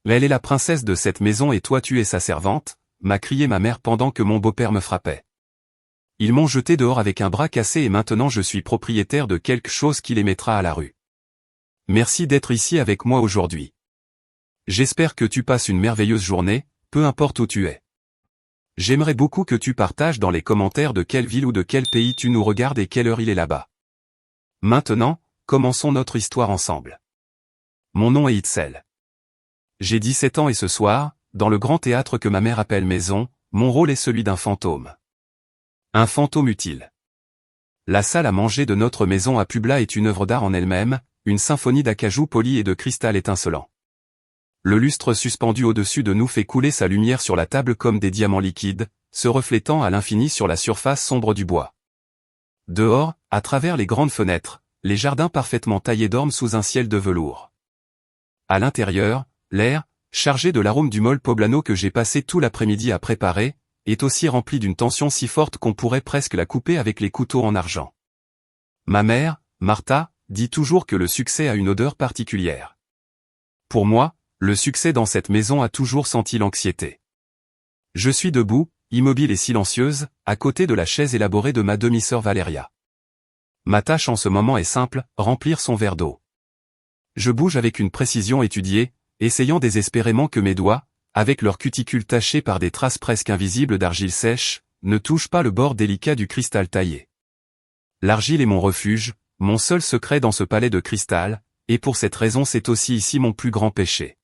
Elle est la princesse de cette maison et toi tu es sa servante, m'a crié ma mère pendant que mon beau-père me frappait. Ils m'ont jeté dehors avec un bras cassé et maintenant je suis propriétaire de quelque chose qui les mettra à la rue. Merci d'être ici avec moi aujourd'hui. J'espère que tu passes une merveilleuse journée, peu importe où tu es. J'aimerais beaucoup que tu partages dans les commentaires de quelle ville ou de quel pays tu nous regardes et quelle heure il est là-bas. Maintenant, commençons notre histoire ensemble. Mon nom est Itzel. J'ai 17 ans et ce soir, dans le grand théâtre que ma mère appelle maison, mon rôle est celui d'un fantôme. Un fantôme utile. La salle à manger de notre maison à Publa est une œuvre d'art en elle-même, une symphonie d'acajou poli et de cristal étincelant. Le lustre suspendu au-dessus de nous fait couler sa lumière sur la table comme des diamants liquides, se reflétant à l'infini sur la surface sombre du bois. Dehors, à travers les grandes fenêtres, les jardins parfaitement taillés dorment sous un ciel de velours. À l'intérieur, l'air, chargé de l'arôme du mole poblano que j'ai passé tout l'après-midi à préparer, est aussi rempli d'une tension si forte qu'on pourrait presque la couper avec les couteaux en argent. Ma mère, Martha, dit toujours que le succès a une odeur particulière. Pour moi, le succès dans cette maison a toujours senti l'anxiété. Je suis debout, immobile et silencieuse, à côté de la chaise élaborée de ma demi-sœur Valeria. Ma tâche en ce moment est simple, remplir son verre d'eau. Je bouge avec une précision étudiée, essayant désespérément que mes doigts, avec leur cuticule tachée par des traces presque invisibles d'argile sèche, ne touchent pas le bord délicat du cristal taillé. L'argile est mon refuge, mon seul secret dans ce palais de cristal, et pour cette raison c'est aussi ici mon plus grand péché.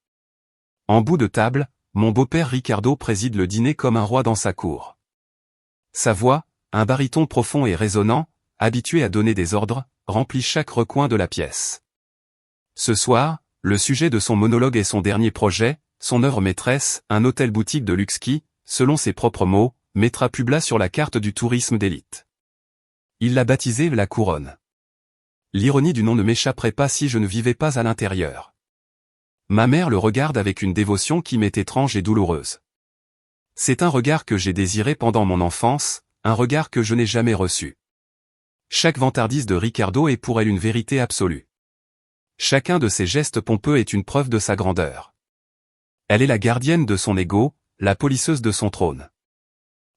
En bout de table, mon beau-père Ricardo préside le dîner comme un roi dans sa cour. Sa voix, un baryton profond et résonnant, habitué à donner des ordres, remplit chaque recoin de la pièce. Ce soir, le sujet de son monologue est son dernier projet, son œuvre maîtresse, un hôtel-boutique de luxe qui, selon ses propres mots, mettra Publa sur la carte du tourisme d'élite. Il l'a baptisé La Couronne. L'ironie du nom ne m'échapperait pas si je ne vivais pas à l'intérieur. Ma mère le regarde avec une dévotion qui m'est étrange et douloureuse. C'est un regard que j'ai désiré pendant mon enfance, un regard que je n'ai jamais reçu. Chaque vantardise de Ricardo est pour elle une vérité absolue. Chacun de ses gestes pompeux est une preuve de sa grandeur. Elle est la gardienne de son ego, la polisseuse de son trône.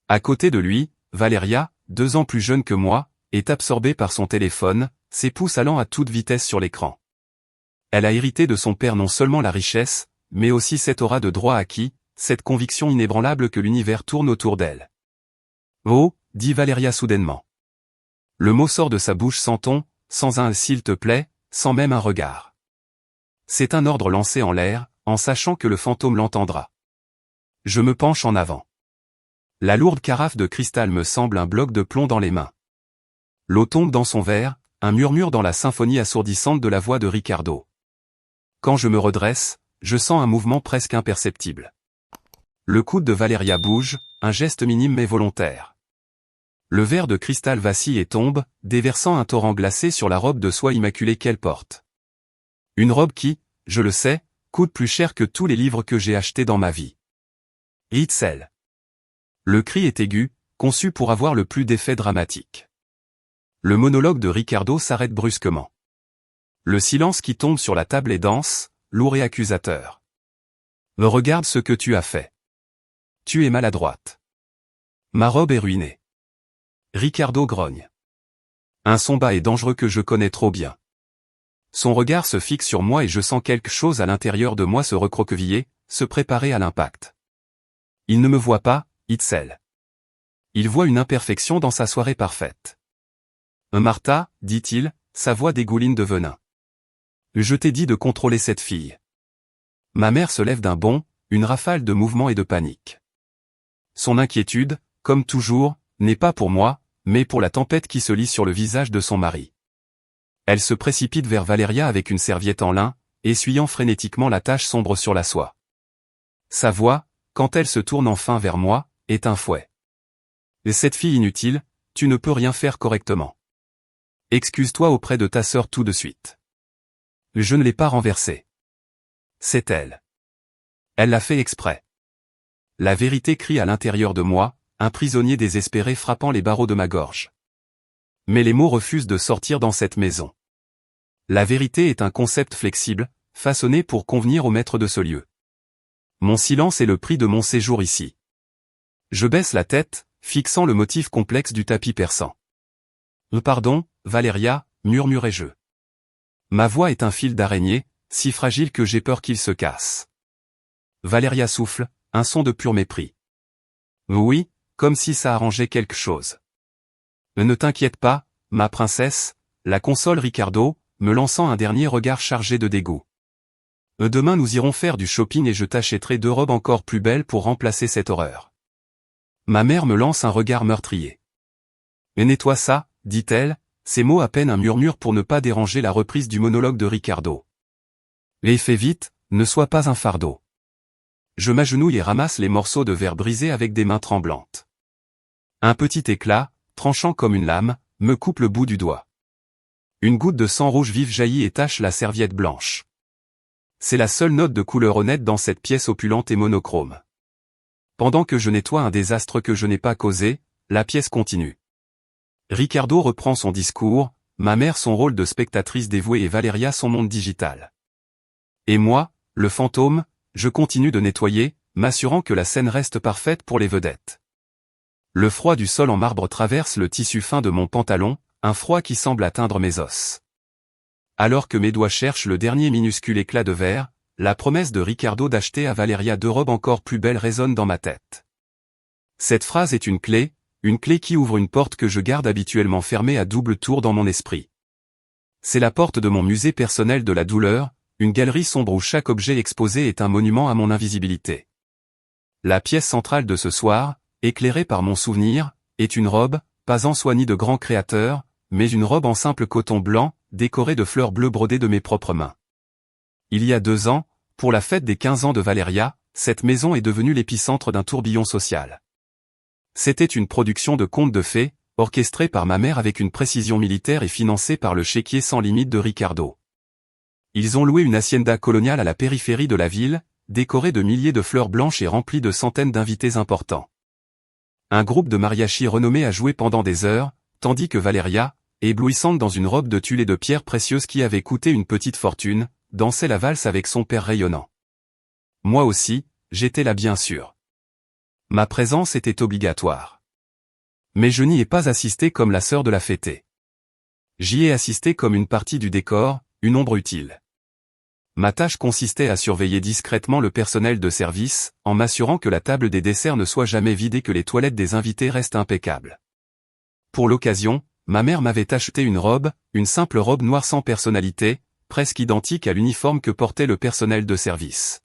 À côté de lui, Valeria, 2 ans plus jeune que moi, est absorbée par son téléphone, ses pouces allant à toute vitesse sur l'écran. Elle a hérité de son père non seulement la richesse, mais aussi cette aura de droit acquis, cette conviction inébranlable que l'univers tourne autour d'elle. Oh, dit Valeria soudainement. Le mot sort de sa bouche sans ton, sans un « s'il te plaît », sans même un regard. C'est un ordre lancé en l'air, en sachant que le fantôme l'entendra. Je me penche en avant. La lourde carafe de cristal me semble un bloc de plomb dans les mains. L'eau tombe dans son verre, un murmure dans la symphonie assourdissante de la voix de Ricardo. Quand je me redresse, je sens un mouvement presque imperceptible. Le coude de Valeria bouge, un geste minime mais volontaire. Le verre de cristal vacille et tombe, déversant un torrent glacé sur la robe de soie immaculée qu'elle porte. Une robe qui, je le sais, coûte plus cher que tous les livres que j'ai achetés dans ma vie. Itzel. Le cri est aigu, conçu pour avoir le plus d'effet dramatique. Le monologue de Ricardo s'arrête brusquement. Le silence qui tombe sur la table est dense, lourd et accusateur. Regarde ce que tu as fait. Tu es maladroite. Ma robe est ruinée. Ricardo grogne. Un son bas et dangereux que je connais trop bien. Son regard se fixe sur moi et je sens quelque chose à l'intérieur de moi se recroqueviller, se préparer à l'impact. Il ne me voit pas, Itzel. Il voit une imperfection dans sa soirée parfaite. Martha, dit-il, sa voix dégouline de venin. Je t'ai dit de contrôler cette fille. Ma mère se lève d'un bond, une rafale de mouvements et de panique. Son inquiétude, comme toujours, n'est pas pour moi, mais pour la tempête qui se lit sur le visage de son mari. Elle se précipite vers Valeria avec une serviette en lin, essuyant frénétiquement la tache sombre sur la soie. Sa voix, quand elle se tourne enfin vers moi, est un fouet. Et cette fille inutile, tu ne peux rien faire correctement. Excuse-toi auprès de ta sœur tout de suite. Je ne l'ai pas renversée. C'est elle. Elle l'a fait exprès. La vérité crie à l'intérieur de moi, un prisonnier désespéré frappant les barreaux de ma gorge. Mais les mots refusent de sortir dans cette maison. La vérité est un concept flexible, façonné pour convenir au maître de ce lieu. Mon silence est le prix de mon séjour ici. Je baisse la tête, fixant le motif complexe du tapis persan. Pardon, Valéria, murmurai-je. Ma voix est un fil d'araignée, si fragile que j'ai peur qu'il se casse. Valéria souffle, un son de pur mépris. Oui, comme si ça arrangeait quelque chose. Ne t'inquiète pas, ma princesse, la console Ricardo, me lançant un dernier regard chargé de dégoût. Demain nous irons faire du shopping et je t'achèterai 2 robes encore plus belles pour remplacer cette horreur. Ma mère me lance un regard meurtrier. Nettoie ça, dit-elle, ces mots à peine un murmure pour ne pas déranger la reprise du monologue de Ricardo. Et fais vite, ne sois pas un fardeau. Je m'agenouille et ramasse les morceaux de verre brisés avec des mains tremblantes. Un petit éclat, tranchant comme une lame, me coupe le bout du doigt. Une goutte de sang rouge vif jaillit et tache la serviette blanche. C'est la seule note de couleur honnête dans cette pièce opulente et monochrome. Pendant que je nettoie un désastre que je n'ai pas causé, la pièce continue. Ricardo reprend son discours, ma mère son rôle de spectatrice dévouée et Valéria son monde digital. Et moi, le fantôme, je continue de nettoyer, m'assurant que la scène reste parfaite pour les vedettes. Le froid du sol en marbre traverse le tissu fin de mon pantalon, un froid qui semble atteindre mes os. Alors que mes doigts cherchent le dernier minuscule éclat de verre, la promesse de Ricardo d'acheter à Valéria 2 robes encore plus belles résonne dans ma tête. Cette phrase est une clé qui ouvre une porte que je garde habituellement fermée à double tour dans mon esprit. C'est la porte de mon musée personnel de la douleur, une galerie sombre où chaque objet exposé est un monument à mon invisibilité. La pièce centrale de ce soir, éclairée par mon souvenir, est une robe, pas en soie ni de grand créateur, mais une robe en simple coton blanc, décorée de fleurs bleues brodées de mes propres mains. Il y a 2 ans, pour la fête des 15 ans de Valéria, cette maison est devenue l'épicentre d'un tourbillon social. C'était une production de contes de fées, orchestrée par ma mère avec une précision militaire et financée par le chéquier sans limite de Ricardo. Ils ont loué une hacienda coloniale à la périphérie de la ville, décorée de milliers de fleurs blanches et remplie de centaines d'invités importants. Un groupe de mariachi renommé a joué pendant des heures, tandis que Valéria, éblouissante dans une robe de tulle et de pierres précieuses qui avait coûté une petite fortune, dansait la valse avec son père rayonnant. Moi aussi, j'étais là bien sûr. Ma présence était obligatoire. Mais je n'y ai pas assisté comme la sœur de la fêtée. J'y ai assisté comme une partie du décor, une ombre utile. Ma tâche consistait à surveiller discrètement le personnel de service, en m'assurant que la table des desserts ne soit jamais vide et que les toilettes des invités restent impeccables. Pour l'occasion, ma mère m'avait acheté une robe, une simple robe noire sans personnalité, presque identique à l'uniforme que portait le personnel de service.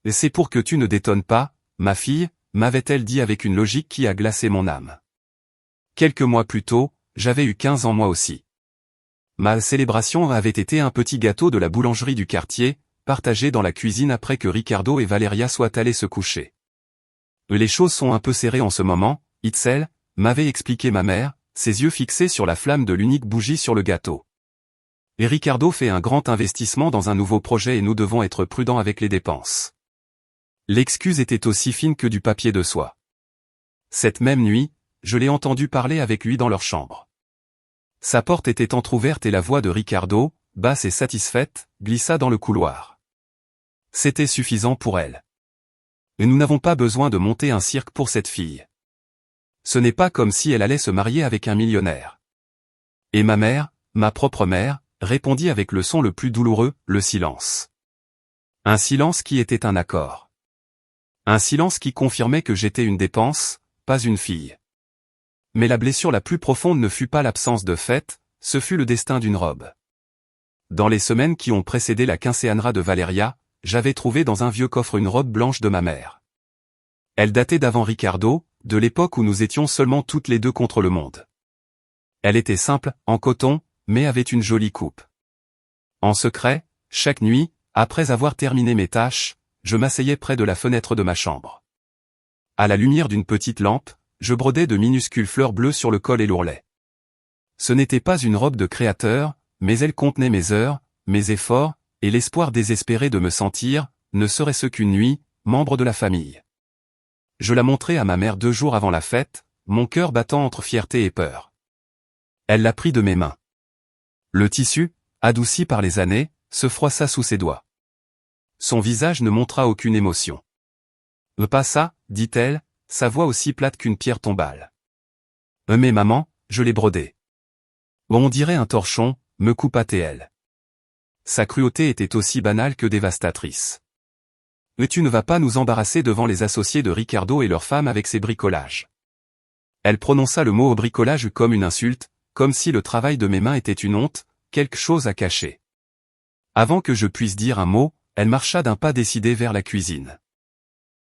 Et c'est pour que tu ne détonnes pas, ma fille, m'avait-elle dit avec une logique qui a glacé mon âme. Quelques mois plus tôt, j'avais eu 15 ans moi aussi. Ma célébration avait été un petit gâteau de la boulangerie du quartier, partagé dans la cuisine après que Ricardo et Valéria soient allés se coucher. Les choses sont un peu serrées en ce moment, Itzel, m'avait expliqué ma mère, ses yeux fixés sur la flamme de l'unique bougie sur le gâteau. Et Ricardo fait un grand investissement dans un nouveau projet et nous devons être prudents avec les dépenses. L'excuse était aussi fine que du papier de soie. Cette même nuit, je l'ai entendu parler avec lui dans leur chambre. Sa porte était entr'ouverte et la voix de Ricardo, basse et satisfaite, glissa dans le couloir. C'était suffisant pour elle. Et nous n'avons pas besoin de monter un cirque pour cette fille. Ce n'est pas comme si elle allait se marier avec un millionnaire. Et ma mère, ma propre mère, répondit avec le son le plus douloureux, le silence. Un silence qui était un accord. Un silence qui confirmait que j'étais une dépense, pas une fille. Mais la blessure la plus profonde ne fut pas l'absence de fête, ce fut le destin d'une robe. Dans les semaines qui ont précédé la quinceañera de Valéria, j'avais trouvé dans un vieux coffre une robe blanche de ma mère. Elle datait d'avant Ricardo, de l'époque où nous étions seulement toutes les deux contre le monde. Elle était simple, en coton, mais avait une jolie coupe. En secret, chaque nuit, après avoir terminé mes tâches, je m'asseyais près de la fenêtre de ma chambre. À la lumière d'une petite lampe, je brodais de minuscules fleurs bleues sur le col et l'ourlet. Ce n'était pas une robe de créateur, mais elle contenait mes heures, mes efforts, et l'espoir désespéré de me sentir, ne serait-ce qu'une nuit, membre de la famille. Je la montrai à ma mère 2 jours avant la fête, mon cœur battant entre fierté et peur. Elle la prit de mes mains. Le tissu, adouci par les années, se froissa sous ses doigts. Son visage ne montra aucune émotion. Pas ça, dit-elle, sa voix aussi plate qu'une pierre tombale. Mais maman, je l'ai brodé. On dirait un torchon, me coupa-t-elle. Sa cruauté était aussi banale que dévastatrice. Mais tu ne vas pas nous embarrasser devant les associés de Ricardo et leurs femmes avec ces bricolages. Elle prononça le mot bricolage comme une insulte, comme si le travail de mes mains était une honte, quelque chose à cacher. Avant que je puisse dire un mot, elle marcha d'un pas décidé vers la cuisine.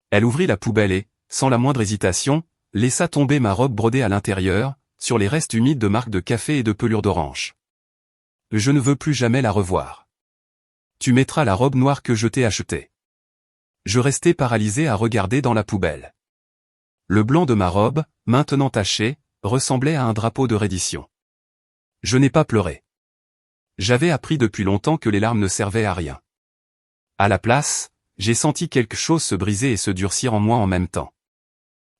Elle ouvrit la poubelle et, sans la moindre hésitation, laissa tomber ma robe brodée à l'intérieur, sur les restes humides de marques de café et de pelures d'orange. Je ne veux plus jamais la revoir. Tu mettras la robe noire que je t'ai achetée. Je restai paralysé à regarder dans la poubelle. Le blanc de ma robe, maintenant taché, ressemblait à un drapeau de reddition. Je n'ai pas pleuré. J'avais appris depuis longtemps que les larmes ne servaient à rien. À la place, j'ai senti quelque chose se briser et se durcir en moi en même temps.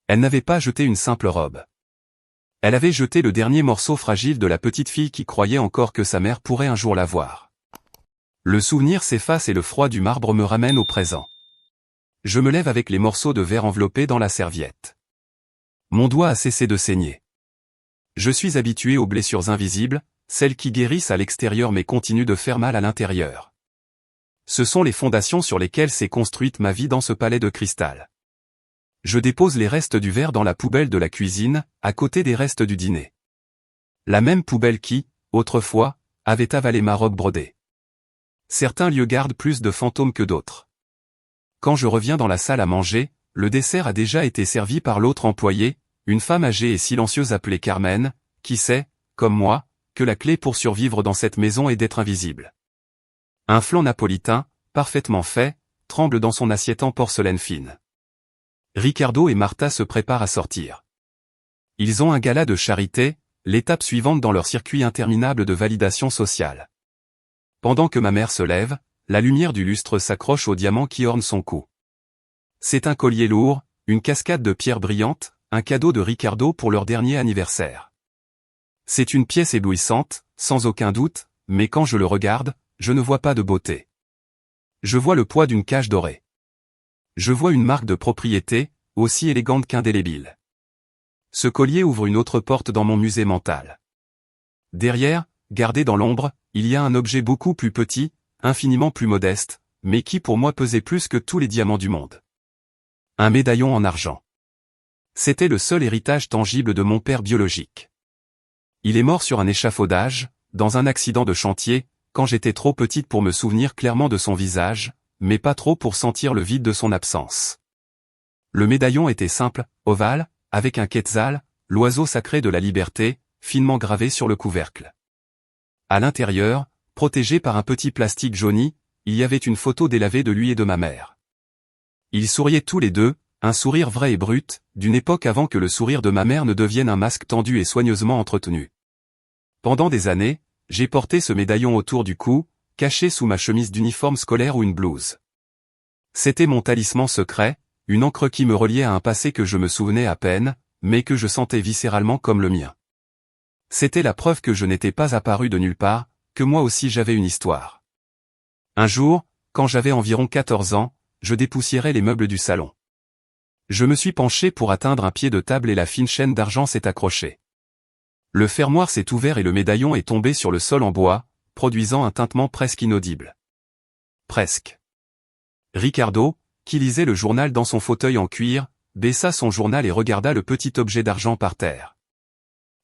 Elle n'avait pas jeté une simple robe. Elle avait jeté le dernier morceau fragile de la petite fille qui croyait encore que sa mère pourrait un jour la voir. Le souvenir s'efface et le froid du marbre me ramène au présent. Je me lève avec les morceaux de verre enveloppés dans la serviette. Mon doigt a cessé de saigner. Je suis habitué aux blessures invisibles, celles qui guérissent à l'extérieur mais continuent de faire mal à l'intérieur. Ce sont les fondations sur lesquelles s'est construite ma vie dans ce palais de cristal. Je dépose les restes du verre dans la poubelle de la cuisine, à côté des restes du dîner. La même poubelle qui, autrefois, avait avalé ma robe brodée. Certains lieux gardent plus de fantômes que d'autres. Quand je reviens dans la salle à manger, le dessert a déjà été servi par l'autre employé, une femme âgée et silencieuse appelée Carmen, qui sait, comme moi, que la clé pour survivre dans cette maison est d'être invisible. Un flan napolitain, parfaitement fait, tremble dans son assiette en porcelaine fine. Ricardo et Martha se préparent à sortir. Ils ont un gala de charité, l'étape suivante dans leur circuit interminable de validation sociale. Pendant que ma mère se lève, la lumière du lustre s'accroche au diamant qui orne son cou. C'est un collier lourd, une cascade de pierres brillantes, un cadeau de Ricardo pour leur dernier anniversaire. C'est une pièce éblouissante, sans aucun doute, mais quand je le regarde, je ne vois pas de beauté. Je vois le poids d'une cage dorée. Je vois une marque de propriété, aussi élégante qu'indélébile. Ce collier ouvre une autre porte dans mon musée mental. Derrière, gardé dans l'ombre, il y a un objet beaucoup plus petit, infiniment plus modeste, mais qui pour moi pesait plus que tous les diamants du monde. Un médaillon en argent. C'était le seul héritage tangible de mon père biologique. Il est mort sur un échafaudage, dans un accident de chantier, quand j'étais trop petite pour me souvenir clairement de son visage, mais pas trop pour sentir le vide de son absence. Le médaillon était simple, ovale, avec un quetzal, l'oiseau sacré de la liberté, finement gravé sur le couvercle. À l'intérieur, protégé par un petit plastique jauni, il y avait une photo délavée de lui et de ma mère. Ils souriaient tous les deux, un sourire vrai et brut, d'une époque avant que le sourire de ma mère ne devienne un masque tendu et soigneusement entretenu. Pendant des années, j'ai porté ce médaillon autour du cou, caché sous ma chemise d'uniforme scolaire ou une blouse. C'était mon talisman secret, une encre qui me reliait à un passé que je me souvenais à peine, mais que je sentais viscéralement comme le mien. C'était la preuve que je n'étais pas apparu de nulle part, que moi aussi j'avais une histoire. Un jour, quand j'avais environ 14 ans, je dépoussiérais les meubles du salon. Je me suis penché pour atteindre un pied de table et la fine chaîne d'argent s'est accrochée. Le fermoir s'est ouvert et le médaillon est tombé sur le sol en bois, produisant un tintement presque inaudible. Presque. Ricardo, qui lisait le journal dans son fauteuil en cuir, baissa son journal et regarda le petit objet d'argent par terre.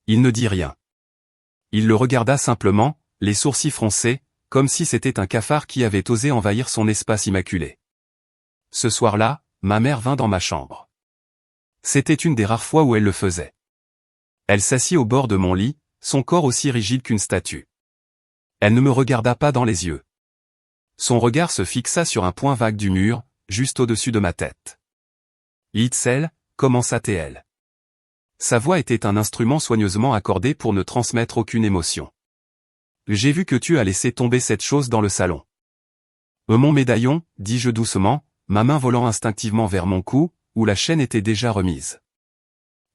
Il ne dit rien. Il le regarda simplement, les sourcils froncés, comme si c'était un cafard qui avait osé envahir son espace immaculé. Ce soir-là, ma mère vint dans ma chambre. C'était une des rares fois où elle le faisait. Elle s'assit au bord de mon lit, son corps aussi rigide qu'une statue. Elle ne me regarda pas dans les yeux. Son regard se fixa sur un point vague du mur, juste au-dessus de ma tête. « Itzel » commença-t-elle. Sa voix était un instrument soigneusement accordé pour ne transmettre aucune émotion. « J'ai vu que tu as laissé tomber cette chose dans le salon. »« Mon médaillon » dis-je doucement, ma main volant instinctivement vers mon cou, où la chaîne était déjà remise.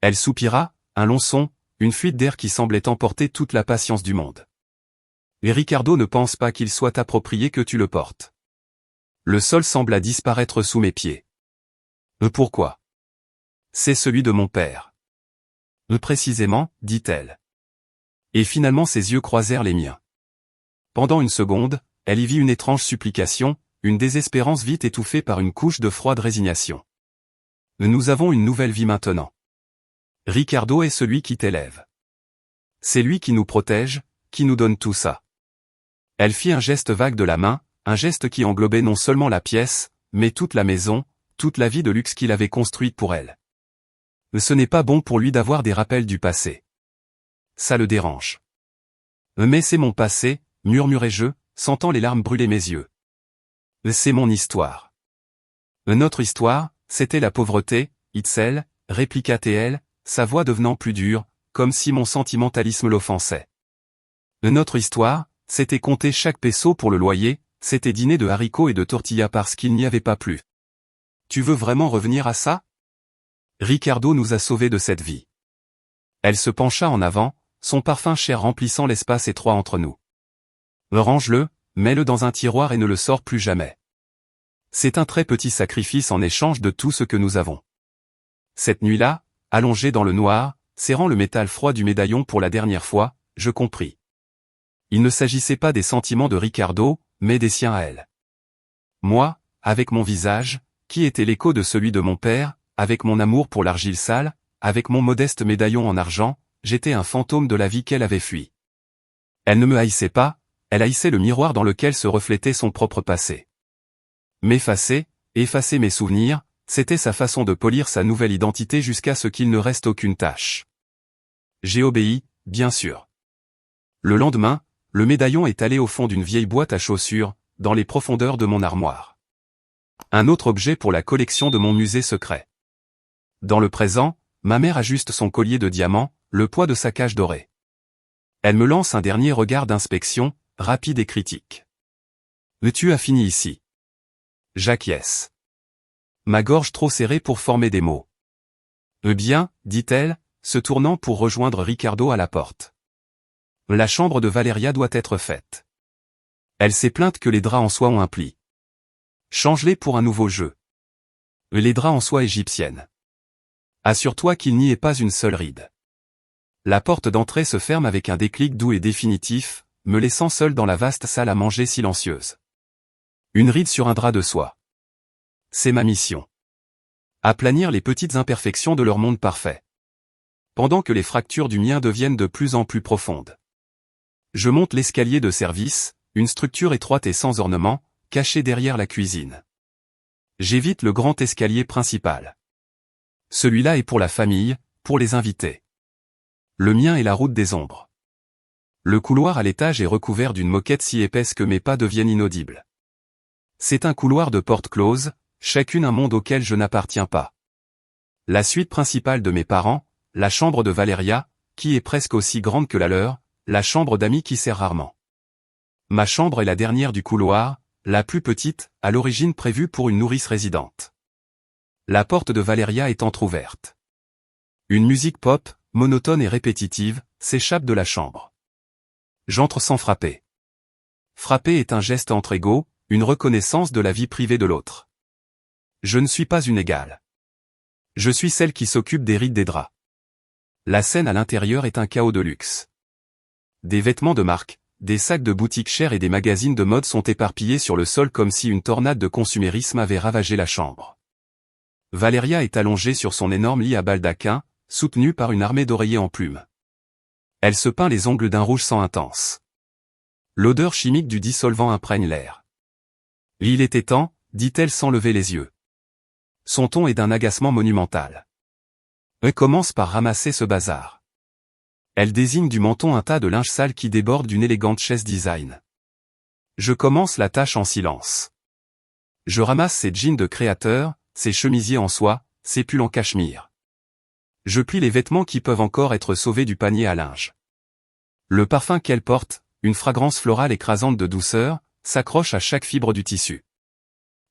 Elle soupira, un long son, une fuite d'air qui semblait emporter toute la patience du monde. « Et Ricardo ne pense pas qu'il soit approprié que tu le portes. » Le sol sembla disparaître sous mes pieds. Pourquoi? C'est celui de mon père. Précisément, dit-elle. Et finalement ses yeux croisèrent les miens. Pendant une seconde, elle y vit une étrange supplication, une désespérance vite étouffée par une couche de froide résignation. Nous avons une nouvelle vie maintenant. Ricardo est celui qui t'élève. C'est lui qui nous protège, qui nous donne tout ça. Elle fit un geste vague de la main, un geste qui englobait non seulement la pièce, mais toute la maison, toute la vie de luxe qu'il avait construite pour elle. Ce n'est pas bon pour lui d'avoir des rappels du passé. Ça le dérange. Mais c'est mon passé, murmurai-je, sentant les larmes brûler mes yeux. C'est mon histoire. Notre histoire, c'était la pauvreté, Itzel, répliqua TL, sa voix devenant plus dure, comme si mon sentimentalisme l'offensait. Notre histoire, c'était compter chaque peso pour le loyer, c'était dîner de haricots et de tortillas parce qu'il n'y avait pas plus. Tu veux vraiment revenir à ça? Ricardo nous a sauvés de cette vie. Elle se pencha en avant, son parfum cher remplissant l'espace étroit entre nous. Range-le, mets-le dans un tiroir et ne le sors plus jamais. C'est un très petit sacrifice en échange de tout ce que nous avons. Cette nuit-là, allongé dans le noir, serrant le métal froid du médaillon pour la dernière fois, je compris. Il ne s'agissait pas des sentiments de Ricardo, mais des siens à elle. Moi, avec mon visage, qui était l'écho de celui de mon père, avec mon amour pour l'argile sale, avec mon modeste médaillon en argent, j'étais un fantôme de la vie qu'elle avait fui. Elle ne me haïssait pas, elle haïssait le miroir dans lequel se reflétait son propre passé. M'effacer, effacer mes souvenirs, c'était sa façon de polir sa nouvelle identité jusqu'à ce qu'il ne reste aucune tache. J'ai obéi, bien sûr. Le lendemain, le médaillon est allé au fond d'une vieille boîte à chaussures, dans les profondeurs de mon armoire. Un autre objet pour la collection de mon musée secret. Dans le présent, ma mère ajuste son collier de diamants, le poids de sa cage dorée. Elle me lance un dernier regard d'inspection, rapide et critique. Tu as fini ici. J'acquiesce. Ma gorge trop serrée pour former des mots. Bien, dit-elle, se tournant pour rejoindre Ricardo à la porte. La chambre de Valeria doit être faite. Elle s'est plainte que les draps en soie ont un pli. Change-les pour un nouveau jeu. Les draps en soie égyptienne. Assure-toi qu'il n'y ait pas une seule ride. La porte d'entrée se ferme avec un déclic doux et définitif, me laissant seul dans la vaste salle à manger silencieuse. Une ride sur un drap de soie. C'est ma mission. Aplanir les petites imperfections de leur monde parfait. Pendant que les fractures du mien deviennent de plus en plus profondes. Je monte l'escalier de service, une structure étroite et sans ornement, cachée derrière la cuisine. J'évite le grand escalier principal. Celui-là est pour la famille, pour les invités. Le mien est la route des ombres. Le couloir à l'étage est recouvert d'une moquette si épaisse que mes pas deviennent inaudibles. C'est un couloir de portes closes, chacune un monde auquel je n'appartiens pas. La suite principale de mes parents, la chambre de Valeria, qui est presque aussi grande que la leur, la chambre d'amis qui sert rarement. Ma chambre est la dernière du couloir, la plus petite, à l'origine prévue pour une nourrice résidente. La porte de Valeria est entr'ouverte. Une musique pop, monotone et répétitive, s'échappe de la chambre. J'entre sans frapper. Frapper est un geste entre égaux, une reconnaissance de la vie privée de l'autre. Je ne suis pas une égale. Je suis celle qui s'occupe des rides des draps. La scène à l'intérieur est un chaos de luxe. Des vêtements de marque, des sacs de boutiques chères et des magazines de mode sont éparpillés sur le sol comme si une tornade de consumérisme avait ravagé la chambre. Valeria est allongée sur son énorme lit à baldaquin, soutenue par une armée d'oreillers en plumes. Elle se peint les ongles d'un rouge sang intense. L'odeur chimique du dissolvant imprègne l'air. Il était temps, dit-elle sans lever les yeux. Son ton est d'un agacement monumental. Elle commence par ramasser ce bazar. Elle désigne du menton un tas de linge sale qui déborde d'une élégante chaise design. Je commence la tâche en silence. Je ramasse ses jeans de créateur, ses chemisiers en soie, ses pulls en cachemire. Je plie les vêtements qui peuvent encore être sauvés du panier à linge. Le parfum qu'elle porte, une fragrance florale écrasante de douceur, s'accroche à chaque fibre du tissu.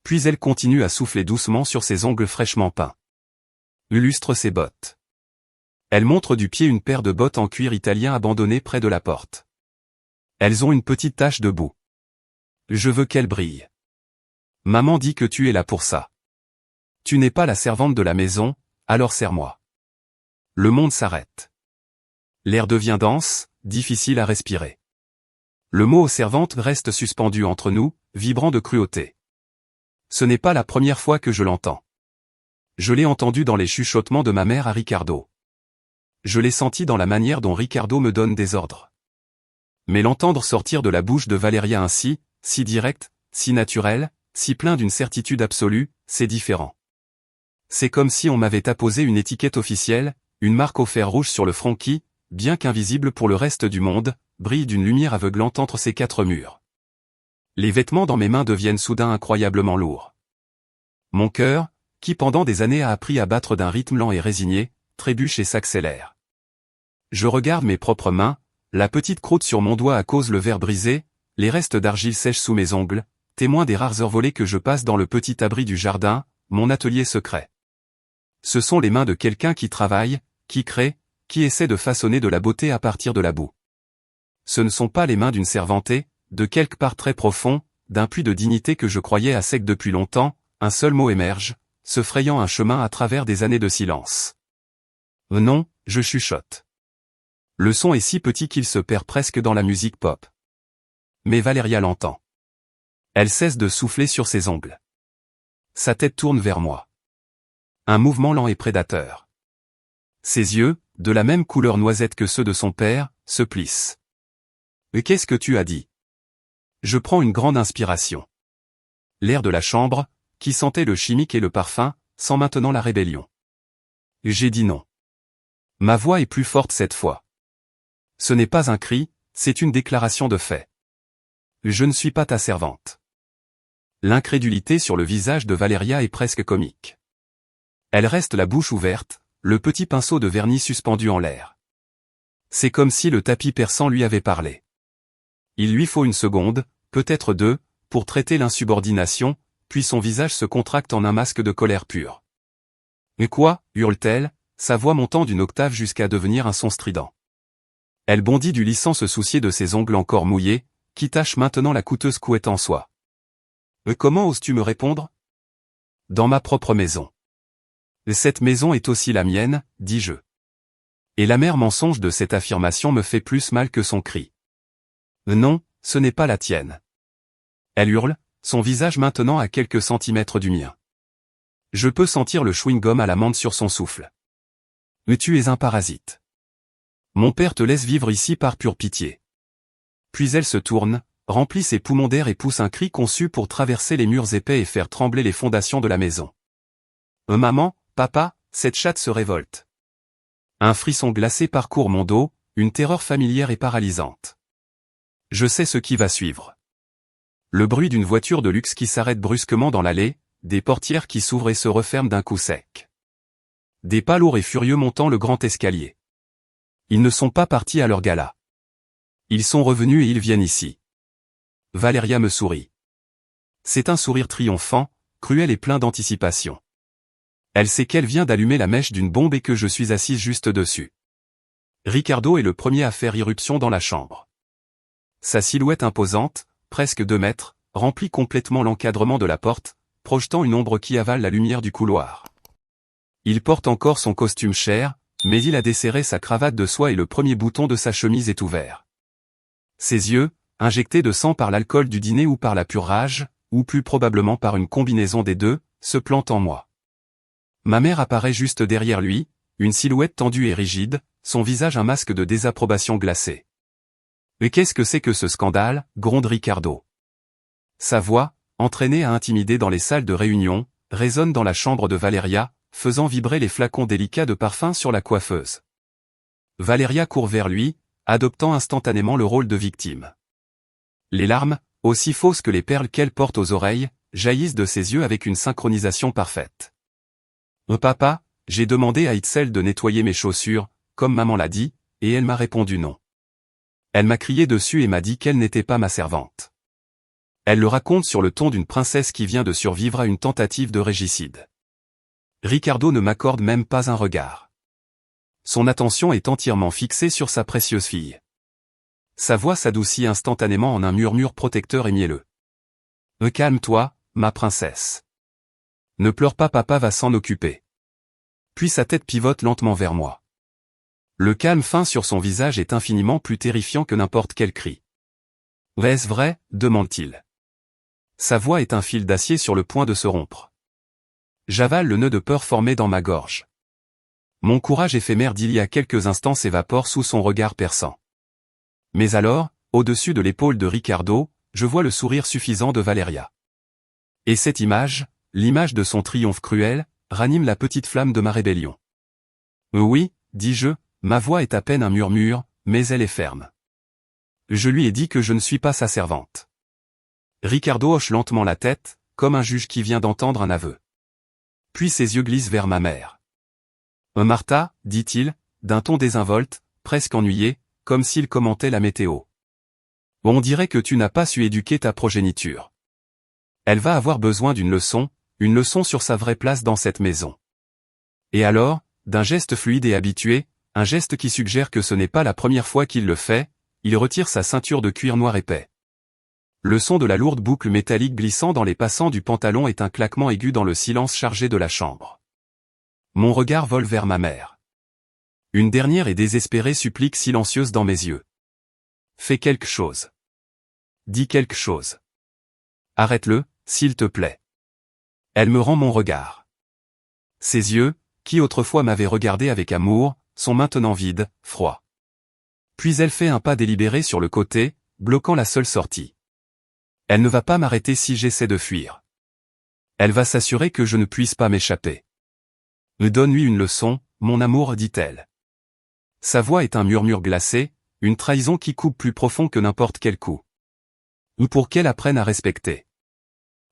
Puis elle continue à souffler doucement sur ses ongles fraîchement peints. Illustre ses bottes. Elle montre du pied une paire de bottes en cuir italien abandonnées près de la porte. Elles ont une petite tache de boue. Je veux qu'elles brillent. Maman dit que tu es là pour ça. Tu n'es pas la servante de la maison, alors serre-moi. Le monde s'arrête. L'air devient dense, difficile à respirer. Le mot servante reste suspendu entre nous, vibrant de cruauté. Ce n'est pas la première fois que je l'entends. Je l'ai entendu dans les chuchotements de ma mère à Ricardo. Je l'ai senti dans la manière dont Ricardo me donne des ordres. Mais l'entendre sortir de la bouche de Valeria ainsi, si direct, si naturel, si plein d'une certitude absolue, c'est différent. C'est comme si on m'avait apposé une étiquette officielle, une marque au fer rouge sur le front qui, bien qu'invisible pour le reste du monde, brille d'une lumière aveuglante entre ces quatre murs. Les vêtements dans mes mains deviennent soudain incroyablement lourds. Mon cœur, qui pendant des années a appris à battre d'un rythme lent et résigné, trébuche et s'accélère. Je regarde mes propres mains, la petite croûte sur mon doigt à cause le verre brisé, les restes d'argile sèche sous mes ongles, témoins des rares heures volées que je passe dans le petit abri du jardin, mon atelier secret. Ce sont les mains de quelqu'un qui travaille, qui crée, qui essaie de façonner de la beauté à partir de la boue. Ce ne sont pas les mains d'une servantée, de quelque part très profond, d'un puits de dignité que je croyais à sec depuis longtemps, un seul mot émerge, se frayant un chemin à travers des années de silence. Non, je chuchote. Le son est si petit qu'il se perd presque dans la musique pop. Mais Valeria l'entend. Elle cesse de souffler sur ses ongles. Sa tête tourne vers moi. Un mouvement lent et prédateur. Ses yeux, de la même couleur noisette que ceux de son père, se plissent. « Qu'est-ce que tu as dit ?» Je prends une grande inspiration. L'air de la chambre, qui sentait le chimique et le parfum, sent maintenant la rébellion. J'ai dit non. Ma voix est plus forte cette fois. Ce n'est pas un cri, c'est une déclaration de fait. Je ne suis pas ta servante. L'incrédulité sur le visage de Valeria est presque comique. Elle reste la bouche ouverte, le petit pinceau de vernis suspendu en l'air. C'est comme si le tapis persan lui avait parlé. Il lui faut une seconde, peut-être deux, pour traiter l'insubordination, puis son visage se contracte en un masque de colère pure. « Et quoi » hurle-t-elle, sa voix montant d'une octave jusqu'à devenir un son strident. Elle bondit du lit sans se soucier de ses ongles encore mouillés, qui tachent maintenant la coûteuse couette en soie. « Comment oses-tu me répondre ?»« Dans ma propre maison. »« Cette maison est aussi la mienne, dis-je. » Et l'amer mensonge de cette affirmation me fait plus mal que son cri. « Non, ce n'est pas la tienne. » Elle hurle, son visage maintenant à quelques centimètres du mien. Je peux sentir le chewing-gum à la menthe sur son souffle. « Tu es un parasite. Mon père te laisse vivre ici par pure pitié. » Puis elle se tourne, remplit ses poumons d'air et pousse un cri conçu pour traverser les murs épais et faire trembler les fondations de la maison. « Maman, papa, cette chatte se révolte. » Un frisson glacé parcourt mon dos, une terreur familière et paralysante. Je sais ce qui va suivre. Le bruit d'une voiture de luxe qui s'arrête brusquement dans l'allée, des portières qui s'ouvrent et se referment d'un coup sec. Des pas lourds et furieux montant le grand escalier. Ils ne sont pas partis à leur gala. Ils sont revenus et ils viennent ici. Valeria me sourit. C'est un sourire triomphant, cruel et plein d'anticipation. Elle sait qu'elle vient d'allumer la mèche d'une bombe et que je suis assise juste dessus. Ricardo est le premier à faire irruption dans la chambre. Sa silhouette imposante, presque 2 mètres, remplit complètement l'encadrement de la porte, projetant une ombre qui avale la lumière du couloir. Il porte encore son costume cher, mais il a desserré sa cravate de soie et le premier bouton de sa chemise est ouvert. Ses yeux, injectés de sang par l'alcool du dîner ou par la pure rage, ou plus probablement par une combinaison des deux, se plantent en moi. Ma mère apparaît juste derrière lui, une silhouette tendue et rigide, son visage un masque de désapprobation glacée. « Mais qu'est-ce que c'est que ce scandale » gronde Ricardo. Sa voix, entraînée à intimider dans les salles de réunion, résonne dans la chambre de Valeria, faisant vibrer les flacons délicats de parfum sur la coiffeuse. Valeria court vers lui, adoptant instantanément le rôle de victime. Les larmes, aussi fausses que les perles qu'elle porte aux oreilles, jaillissent de ses yeux avec une synchronisation parfaite. « Papa, j'ai demandé à Itzel de nettoyer mes chaussures, comme maman l'a dit, et elle m'a répondu non. Elle m'a crié dessus et m'a dit qu'elle n'était pas ma servante. » Elle le raconte sur le ton d'une princesse qui vient de survivre à une tentative de régicide. Ricardo ne m'accorde même pas un regard. Son attention est entièrement fixée sur sa précieuse fille. Sa voix s'adoucit instantanément en un murmure protecteur et mielleux. « Calme-toi, ma princesse. Ne pleure pas, papa va s'en occuper. Puis sa tête pivote lentement vers moi. Le calme fin sur son visage est infiniment plus terrifiant que n'importe quel cri. « Est-ce vrai ?» demande-t-il. Sa voix est un fil d'acier sur le point de se rompre. J'avale le nœud de peur formé dans ma gorge. Mon courage éphémère d'il y a quelques instants s'évapore sous son regard perçant. Mais alors, au-dessus de l'épaule de Ricardo, je vois le sourire suffisant de Valeria. Et cette image, l'image de son triomphe cruel, ranime la petite flamme de ma rébellion. Oui, dis-je, ma voix est à peine un murmure, mais elle est ferme. Je lui ai dit que je ne suis pas sa servante. Ricardo hoche lentement la tête, comme un juge qui vient d'entendre un aveu. Puis ses yeux glissent vers ma mère. « Martha, dit-il, d'un ton désinvolte, presque ennuyé, comme s'il commentait la météo. On dirait que tu n'as pas su éduquer ta progéniture. Elle va avoir besoin d'une leçon sur sa vraie place dans cette maison. » Et alors, d'un geste fluide et habitué, un geste qui suggère que ce n'est pas la première fois qu'il le fait, il retire sa ceinture de cuir noir épais. Le son de la lourde boucle métallique glissant dans les passants du pantalon est un claquement aigu dans le silence chargé de la chambre. Mon regard vole vers ma mère. Une dernière et désespérée supplique silencieuse dans mes yeux. Fais quelque chose. Dis quelque chose. Arrête-le, s'il te plaît. Elle me rend mon regard. Ses yeux, qui autrefois m'avaient regardé avec amour, sont maintenant vides, froids. Puis elle fait un pas délibéré sur le côté, bloquant la seule sortie. Elle ne va pas m'arrêter si j'essaie de fuir. Elle va s'assurer que je ne puisse pas m'échapper. Donne-lui une leçon, mon amour, dit-elle. Sa voix est un murmure glacé, une trahison qui coupe plus profond que n'importe quel coup. Ou pour qu'elle apprenne à respecter.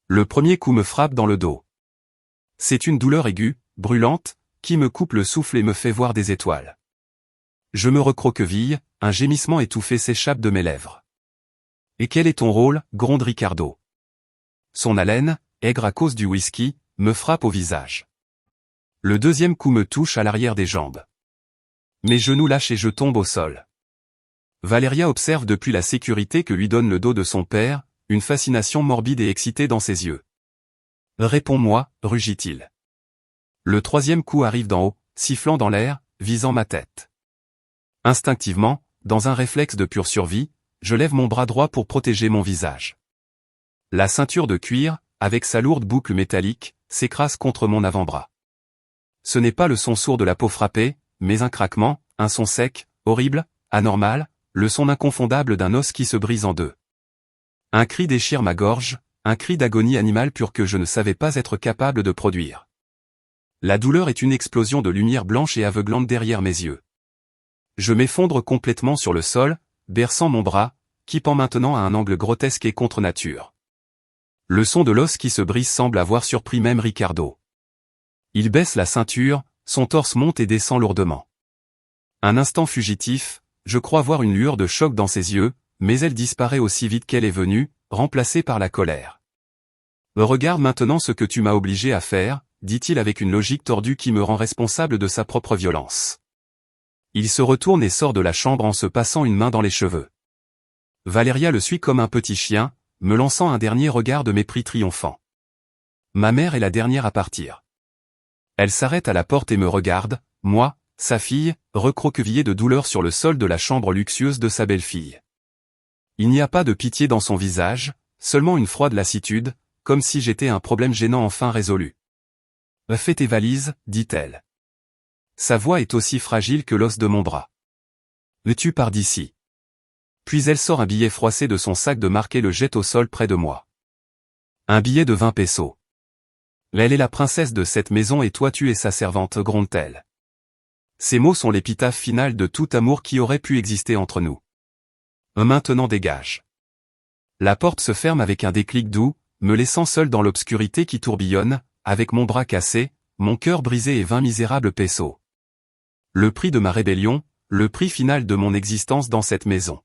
Le premier coup me frappe dans le dos. C'est une douleur aiguë, brûlante, qui me coupe le souffle et me fait voir des étoiles. Je me recroqueville, un gémissement étouffé s'échappe de mes lèvres. Et quel est ton rôle, gronde Ricardo. Son haleine, aigre à cause du whisky, me frappe au visage. Le deuxième coup me touche à l'arrière des jambes. Mes genoux lâchent et je tombe au sol. Valeria observe depuis la sécurité que lui donne le dos de son père, une fascination morbide et excitée dans ses yeux. « Réponds-moi, rugit-il. » Le troisième coup arrive d'en haut, sifflant dans l'air, visant ma tête. Instinctivement, dans un réflexe de pure survie, je lève mon bras droit pour protéger mon visage. La ceinture de cuir, avec sa lourde boucle métallique, s'écrase contre mon avant-bras. Ce n'est pas le son sourd de la peau frappée, mais un craquement, un son sec, horrible, anormal, le son inconfondable d'un os qui se brise en deux. Un cri déchire ma gorge, un cri d'agonie animale pure que je ne savais pas être capable de produire. La douleur est une explosion de lumière blanche et aveuglante derrière mes yeux. Je m'effondre complètement sur le sol, berçant mon bras, qui pend maintenant à un angle grotesque et contre nature. Le son de l'os qui se brise semble avoir surpris même Ricardo. Il baisse la ceinture, son torse monte et descend lourdement. Un instant fugitif, je crois voir une lueur de choc dans ses yeux, mais elle disparaît aussi vite qu'elle est venue, remplacée par la colère. « Regarde maintenant ce que tu m'as obligé à faire », dit-il avec une logique tordue qui me rend responsable de sa propre violence. Il se retourne et sort de la chambre en se passant une main dans les cheveux. Valeria le suit comme un petit chien, me lançant un dernier regard de mépris triomphant. Ma mère est la dernière à partir. Elle s'arrête à la porte et me regarde, moi, sa fille, recroquevillée de douleur sur le sol de la chambre luxueuse de sa belle-fille. Il n'y a pas de pitié dans son visage, seulement une froide lassitude, comme si j'étais un problème gênant enfin résolu. « Fais tes valises, dit-elle. Sa voix est aussi fragile que l'os de mon bras. « Tu pars d'ici. » Puis elle sort un billet froissé de son sac de marque et le jette au sol près de moi. Un billet de 20 pesos. « Elle est la princesse de cette maison et toi tu es sa servante, gronde-t-elle. Ces mots sont l'épitaphe finale de tout amour qui aurait pu exister entre nous. Maintenant dégage. La porte se ferme avec un déclic doux, me laissant seul dans l'obscurité qui tourbillonne, avec mon bras cassé, mon cœur brisé et 20 misérables pesos. Le prix de ma rébellion, le prix final de mon existence dans cette maison.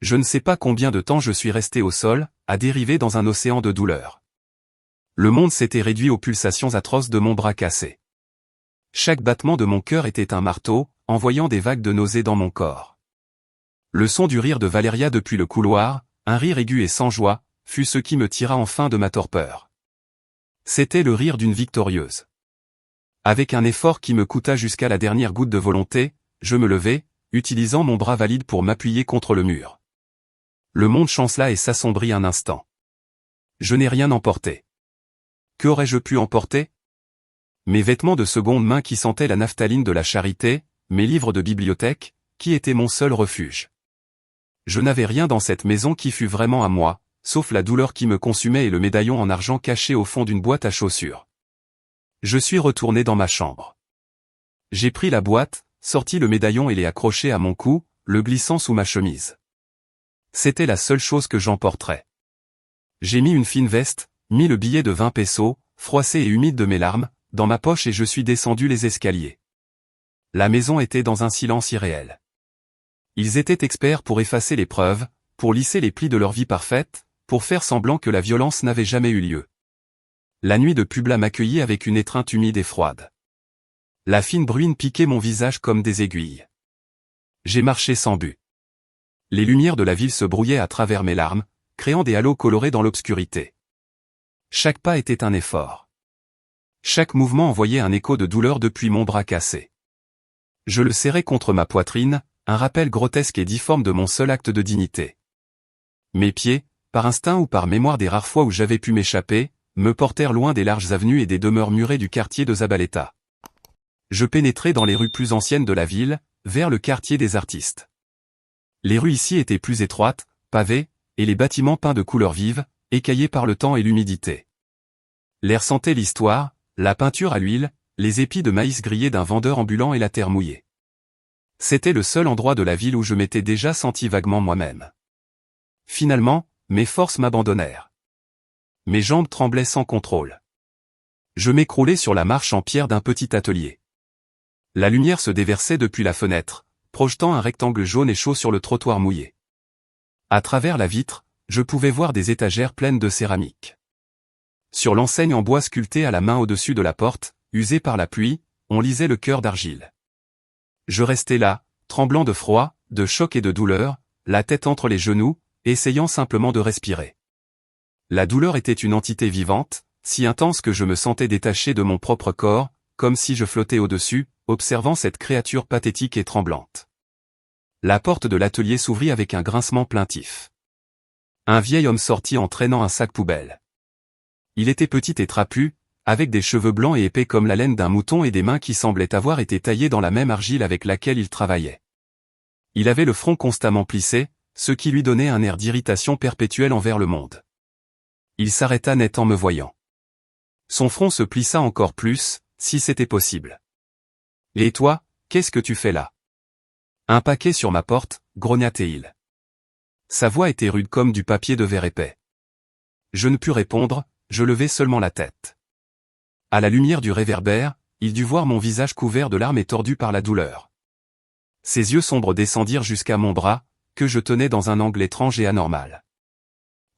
Je ne sais pas combien de temps je suis resté au sol, à dériver dans un océan de douleur. Le monde s'était réduit aux pulsations atroces de mon bras cassé. Chaque battement de mon cœur était un marteau, envoyant des vagues de nausée dans mon corps. Le son du rire de Valeria depuis le couloir, un rire aigu et sans joie, fut ce qui me tira enfin de ma torpeur. C'était le rire d'une victorieuse. Avec un effort qui me coûta jusqu'à la dernière goutte de volonté, je me levai, utilisant mon bras valide pour m'appuyer contre le mur. Le monde chancela et s'assombrit un instant. Je n'ai rien emporté. Qu'aurais-je pu emporter? Mes vêtements de seconde main qui sentaient la naphtaline de la charité, mes livres de bibliothèque, qui étaient mon seul refuge. Je n'avais rien dans cette maison qui fût vraiment à moi, sauf la douleur qui me consumait et le médaillon en argent caché au fond d'une boîte à chaussures. Je suis retourné dans ma chambre. J'ai pris la boîte, sorti le médaillon et l'ai accroché à mon cou, le glissant sous ma chemise. C'était la seule chose que j'emporterais. J'ai mis une fine veste, mis le billet de 20 pesos, froissé et humide de mes larmes, dans ma poche et je suis descendu les escaliers. La maison était dans un silence irréel. Ils étaient experts pour effacer les preuves, pour lisser les plis de leur vie parfaite, pour faire semblant que la violence n'avait jamais eu lieu. La nuit de Publa m'accueillit avec une étreinte humide et froide. La fine bruine piquait mon visage comme des aiguilles. J'ai marché sans but. Les lumières de la ville se brouillaient à travers mes larmes, créant des halos colorés dans l'obscurité. Chaque pas était un effort. Chaque mouvement envoyait un écho de douleur depuis mon bras cassé. Je le serrais contre ma poitrine, un rappel grotesque et difforme de mon seul acte de dignité. Mes pieds, par instinct ou par mémoire des rares fois où j'avais pu m'échapper, me portèrent loin des larges avenues et des demeures murées du quartier de Zabaleta. Je pénétrai dans les rues plus anciennes de la ville, vers le quartier des artistes. Les rues ici étaient plus étroites, pavées, et les bâtiments peints de couleurs vives, écaillés par le temps et l'humidité. L'air sentait l'histoire, la peinture à l'huile, les épis de maïs grillés d'un vendeur ambulant et la terre mouillée. C'était le seul endroit de la ville où je m'étais déjà senti vaguement moi-même. Finalement, mes forces m'abandonnèrent. Mes jambes tremblaient sans contrôle. Je m'écroulai sur la marche en pierre d'un petit atelier. La lumière se déversait depuis la fenêtre, projetant un rectangle jaune et chaud sur le trottoir mouillé. À travers la vitre, je pouvais voir des étagères pleines de céramique. Sur l'enseigne en bois sculptée à la main au-dessus de la porte, usée par la pluie, on lisait le cœur d'argile. Je restais là, tremblant de froid, de choc et de douleur, la tête entre les genoux, essayant simplement de respirer. La douleur était une entité vivante, si intense que je me sentais détaché de mon propre corps, comme si je flottais au-dessus, observant cette créature pathétique et tremblante. La porte de l'atelier s'ouvrit avec un grincement plaintif. Un vieil homme sortit en traînant un sac poubelle. Il était petit et trapu, avec des cheveux blancs et épais comme la laine d'un mouton et des mains qui semblaient avoir été taillées dans la même argile avec laquelle il travaillait. Il avait le front constamment plissé, ce qui lui donnait un air d'irritation perpétuelle envers le monde. Il s'arrêta net en me voyant. Son front se plissa encore plus, si c'était possible. « Et toi, qu'est-ce que tu fais là ?» Un paquet sur ma porte, grogna-t-il. Sa voix était rude comme du papier de verre épais. Je ne pus répondre, je levai seulement la tête. À la lumière du réverbère, il dut voir mon visage couvert de larmes et tordu par la douleur. Ses yeux sombres descendirent jusqu'à mon bras, que je tenais dans un angle étrange et anormal.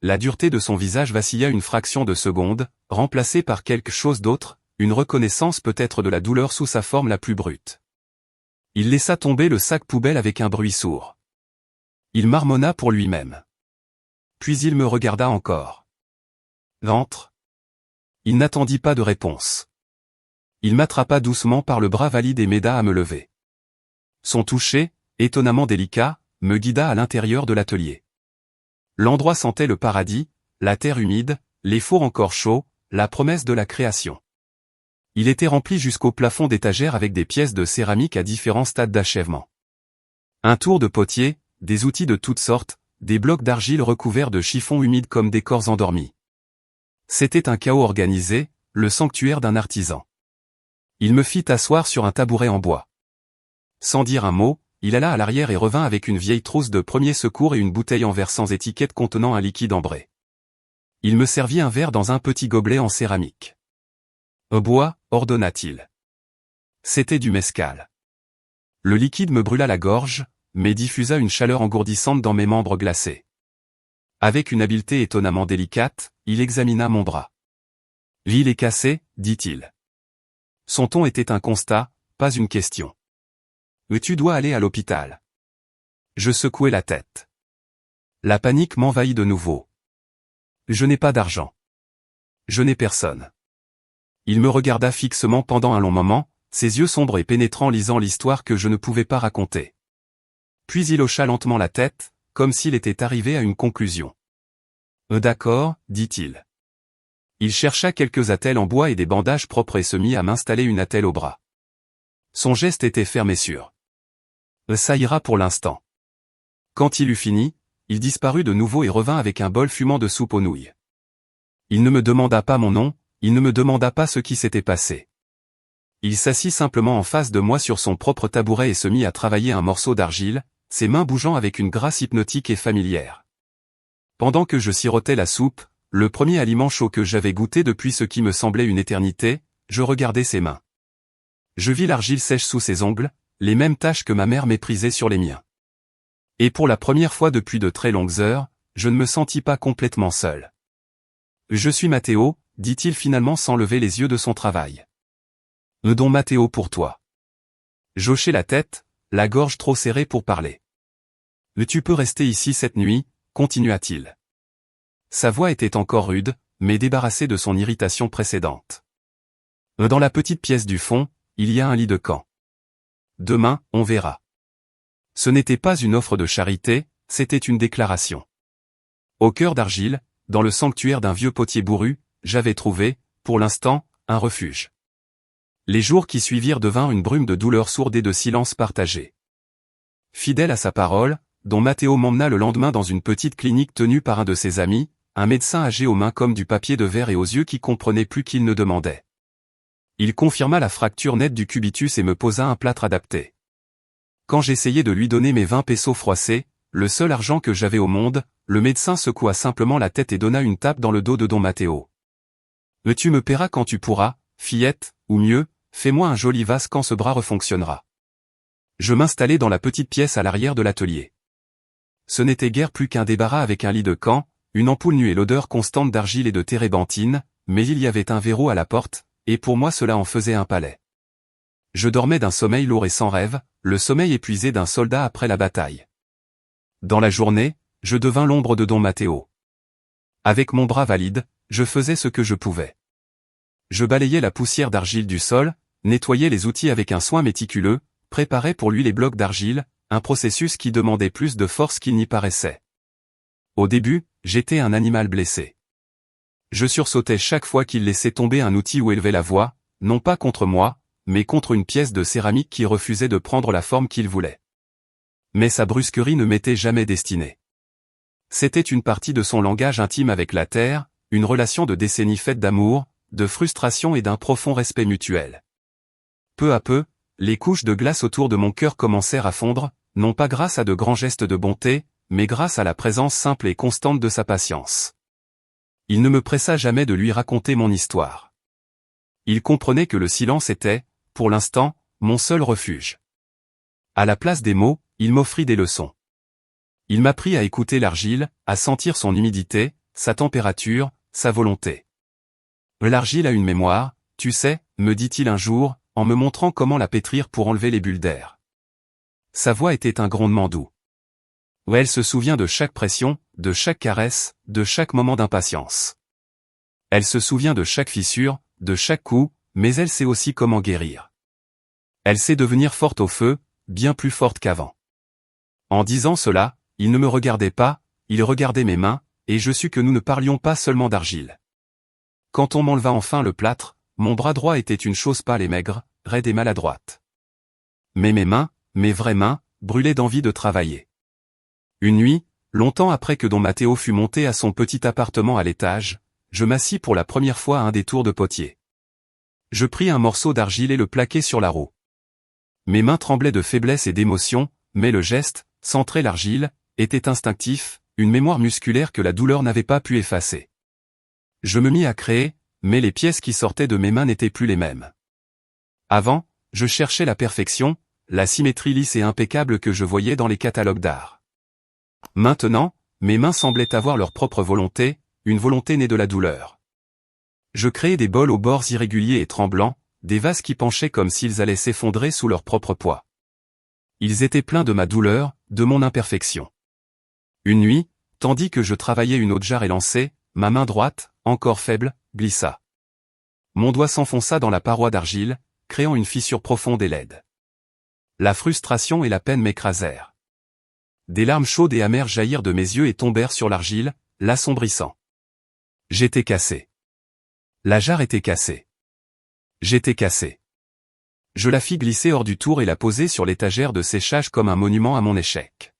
La dureté de son visage vacilla une fraction de seconde, remplacée par quelque chose d'autre, une reconnaissance peut-être de la douleur sous sa forme la plus brute. Il laissa tomber le sac poubelle avec un bruit sourd. Il marmonna pour lui-même. Puis il me regarda encore. Ventre. Il n'attendit pas de réponse. Il m'attrapa doucement par le bras valide et m'aida à me lever. Son toucher, étonnamment délicat, me guida à l'intérieur de l'atelier. L'endroit sentait le paradis, la terre humide, les fours encore chauds, la promesse de la création. Il était rempli jusqu'au plafond d'étagères avec des pièces de céramique à différents stades d'achèvement. Un tour de potier, des outils de toutes sortes, des blocs d'argile recouverts de chiffons humides comme des corps endormis. C'était un chaos organisé, le sanctuaire d'un artisan. Il me fit asseoir sur un tabouret en bois. Sans dire un mot, il alla à l'arrière et revint avec une vieille trousse de premiers secours et une bouteille en verre sans étiquette contenant un liquide ambré. Il me servit un verre dans un petit gobelet en céramique. « Bois », ordonna-t-il. C'était du mescal. Le liquide me brûla la gorge, mais diffusa une chaleur engourdissante dans mes membres glacés. Avec une habileté étonnamment délicate, il examina mon bras. « L'île est cassée », dit-il. Son ton était un constat, pas une question. « Tu dois aller à l'hôpital. » Je secouai la tête. La panique m'envahit de nouveau. « Je n'ai pas d'argent. Je n'ai personne. Il me regarda fixement pendant un long moment, ses yeux sombres et pénétrants lisant l'histoire que je ne pouvais pas raconter. Puis il hocha lentement la tête, comme s'il était arrivé à une conclusion. D'accord, dit-il. Il chercha quelques attelles en bois et des bandages propres et se mit à m'installer une attelle au bras. Son geste était ferme et sûr. Ça ira pour l'instant. Quand il eut fini, il disparut de nouveau et revint avec un bol fumant de soupe aux nouilles. Il ne me demanda pas mon nom, il ne me demanda pas ce qui s'était passé. Il s'assit simplement en face de moi sur son propre tabouret et se mit à travailler un morceau d'argile, ses mains bougeant avec une grâce hypnotique et familière. Pendant que je sirotais la soupe, le premier aliment chaud que j'avais goûté depuis ce qui me semblait une éternité, je regardais ses mains. Je vis l'argile sèche sous ses ongles, les mêmes taches que ma mère méprisait sur les miens. Et pour la première fois depuis de très longues heures, je ne me sentis pas complètement seul. Je suis Matteo, dit-il finalement sans lever les yeux de son travail. Don Matteo pour toi. J'hochai la tête, la gorge trop serrée pour parler. Tu peux rester ici cette nuit, continua-t-il. Sa voix était encore rude, mais débarrassée de son irritation précédente. Dans la petite pièce du fond, il y a un lit de camp. Demain, on verra. Ce n'était pas une offre de charité, c'était une déclaration. Au cœur d'argile, dans le sanctuaire d'un vieux potier bourru, j'avais trouvé, pour l'instant, un refuge. Les jours qui suivirent devinrent une brume de douleur sourde et de silence partagé. Fidèle à sa parole, Don Matteo m'emmena le lendemain dans une petite clinique tenue par un de ses amis, un médecin âgé aux mains comme du papier de verre et aux yeux qui comprenaient plus qu'il ne demandait. Il confirma la fracture nette du cubitus et me posa un plâtre adapté. Quand j'essayais de lui donner mes 20 pesos froissés, le seul argent que j'avais au monde, le médecin secoua simplement la tête et donna une tape dans le dos de Don Matteo. Tu me paieras quand tu pourras, fillette, ou mieux, fais-moi un joli vase quand ce bras refonctionnera. Je m'installai dans la petite pièce à l'arrière de l'atelier. Ce n'était guère plus qu'un débarras avec un lit de camp, une ampoule nue et l'odeur constante d'argile et de térébenthine, mais il y avait un verrou à la porte, et pour moi cela en faisait un palais. Je dormais d'un sommeil lourd et sans rêve, le sommeil épuisé d'un soldat après la bataille. Dans la journée, je devins l'ombre de Don Matteo. Avec mon bras valide, je faisais ce que je pouvais. Je balayais la poussière d'argile du sol, nettoyais les outils avec un soin méticuleux, préparais pour lui les blocs d'argile, un processus qui demandait plus de force qu'il n'y paraissait. Au début, j'étais un animal blessé. Je sursautais chaque fois qu'il laissait tomber un outil ou élevait la voix, non pas contre moi, mais contre une pièce de céramique qui refusait de prendre la forme qu'il voulait. Mais sa brusquerie ne m'était jamais destinée. C'était une partie de son langage intime avec la terre, une relation de décennies faite d'amour, de frustration et d'un profond respect mutuel. Peu à peu, les couches de glace autour de mon cœur commencèrent à fondre, non pas grâce à de grands gestes de bonté, mais grâce à la présence simple et constante de sa patience. Il ne me pressa jamais de lui raconter mon histoire. Il comprenait que le silence était, pour l'instant, mon seul refuge. À la place des mots, il m'offrit des leçons. Il m'apprit à écouter l'argile, à sentir son humidité, sa température, sa volonté. L'argile a une mémoire, tu sais, me dit-il un jour, en me montrant comment la pétrir pour enlever les bulles d'air. Sa voix était un grondement doux. Elle se souvient de chaque pression, de chaque caresse, de chaque moment d'impatience. Elle se souvient de chaque fissure, de chaque coup, mais elle sait aussi comment guérir. Elle sait devenir forte au feu, bien plus forte qu'avant. En disant cela, il ne me regardait pas, il regardait mes mains, et je sus que nous ne parlions pas seulement d'argile. Quand on m'enleva enfin le plâtre, mon bras droit était une chose pâle et maigre, raide et maladroite. Mais mes mains, mes vraies mains, brûlaient d'envie de travailler. Une nuit, longtemps après que Don Matteo fut monté à son petit appartement à l'étage, je m'assis pour la première fois à un détour de potier. Je pris un morceau d'argile et le plaquai sur la roue. Mes mains tremblaient de faiblesse et d'émotion, mais le geste, centrer l'argile, était instinctif, une mémoire musculaire que la douleur n'avait pas pu effacer. Je me mis à créer, mais les pièces qui sortaient de mes mains n'étaient plus les mêmes. Avant, je cherchais la perfection, la symétrie lisse et impeccable que je voyais dans les catalogues d'art. Maintenant, mes mains semblaient avoir leur propre volonté, une volonté née de la douleur. Je créais des bols aux bords irréguliers et tremblants, des vases qui penchaient comme s'ils allaient s'effondrer sous leur propre poids. Ils étaient pleins de ma douleur, de mon imperfection. Une nuit, tandis que je travaillais une autre jarre élancée, ma main droite, encore faible, glissa. Mon doigt s'enfonça dans la paroi d'argile, créant une fissure profonde et laide. La frustration et la peine m'écrasèrent. Des larmes chaudes et amères jaillirent de mes yeux et tombèrent sur l'argile, l'assombrissant. J'étais cassé. La jarre était cassée. J'étais cassé. Je la fis glisser hors du tour et la poser sur l'étagère de séchage comme un monument à mon échec.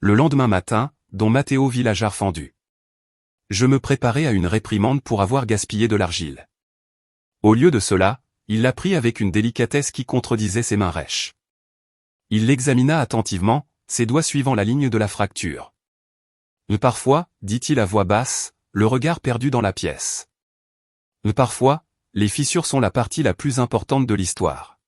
Le lendemain matin, Don Matteo vit la jarre fendue. Je me préparais à une réprimande pour avoir gaspillé de l'argile. Au lieu de cela, il la prit avec une délicatesse qui contredisait ses mains rêches. Il l'examina attentivement, ses doigts suivant la ligne de la fracture. Parfois, dit-il à voix basse, le regard perdu dans la pièce. Parfois, les fissures sont la partie la plus importante de l'histoire.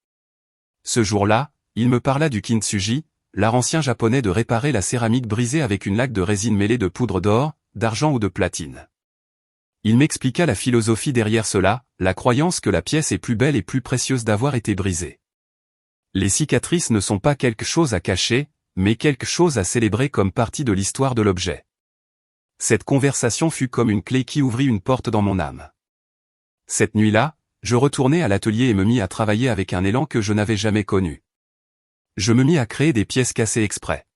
Ce jour-là, il me parla du kintsugi, l'art ancien japonais de réparer la céramique brisée avec une laque de résine mêlée de poudre d'or, d'argent ou de platine. Il m'expliqua la philosophie derrière cela, la croyance que la pièce est plus belle et plus précieuse d'avoir été brisée. Les cicatrices ne sont pas quelque chose à cacher, mais quelque chose à célébrer comme partie de l'histoire de l'objet. Cette conversation fut comme une clé qui ouvrit une porte dans mon âme. Cette nuit-là, je retournai à l'atelier et me mis à travailler avec un élan que je n'avais jamais connu. Je me mis à créer des pièces cassées exprès.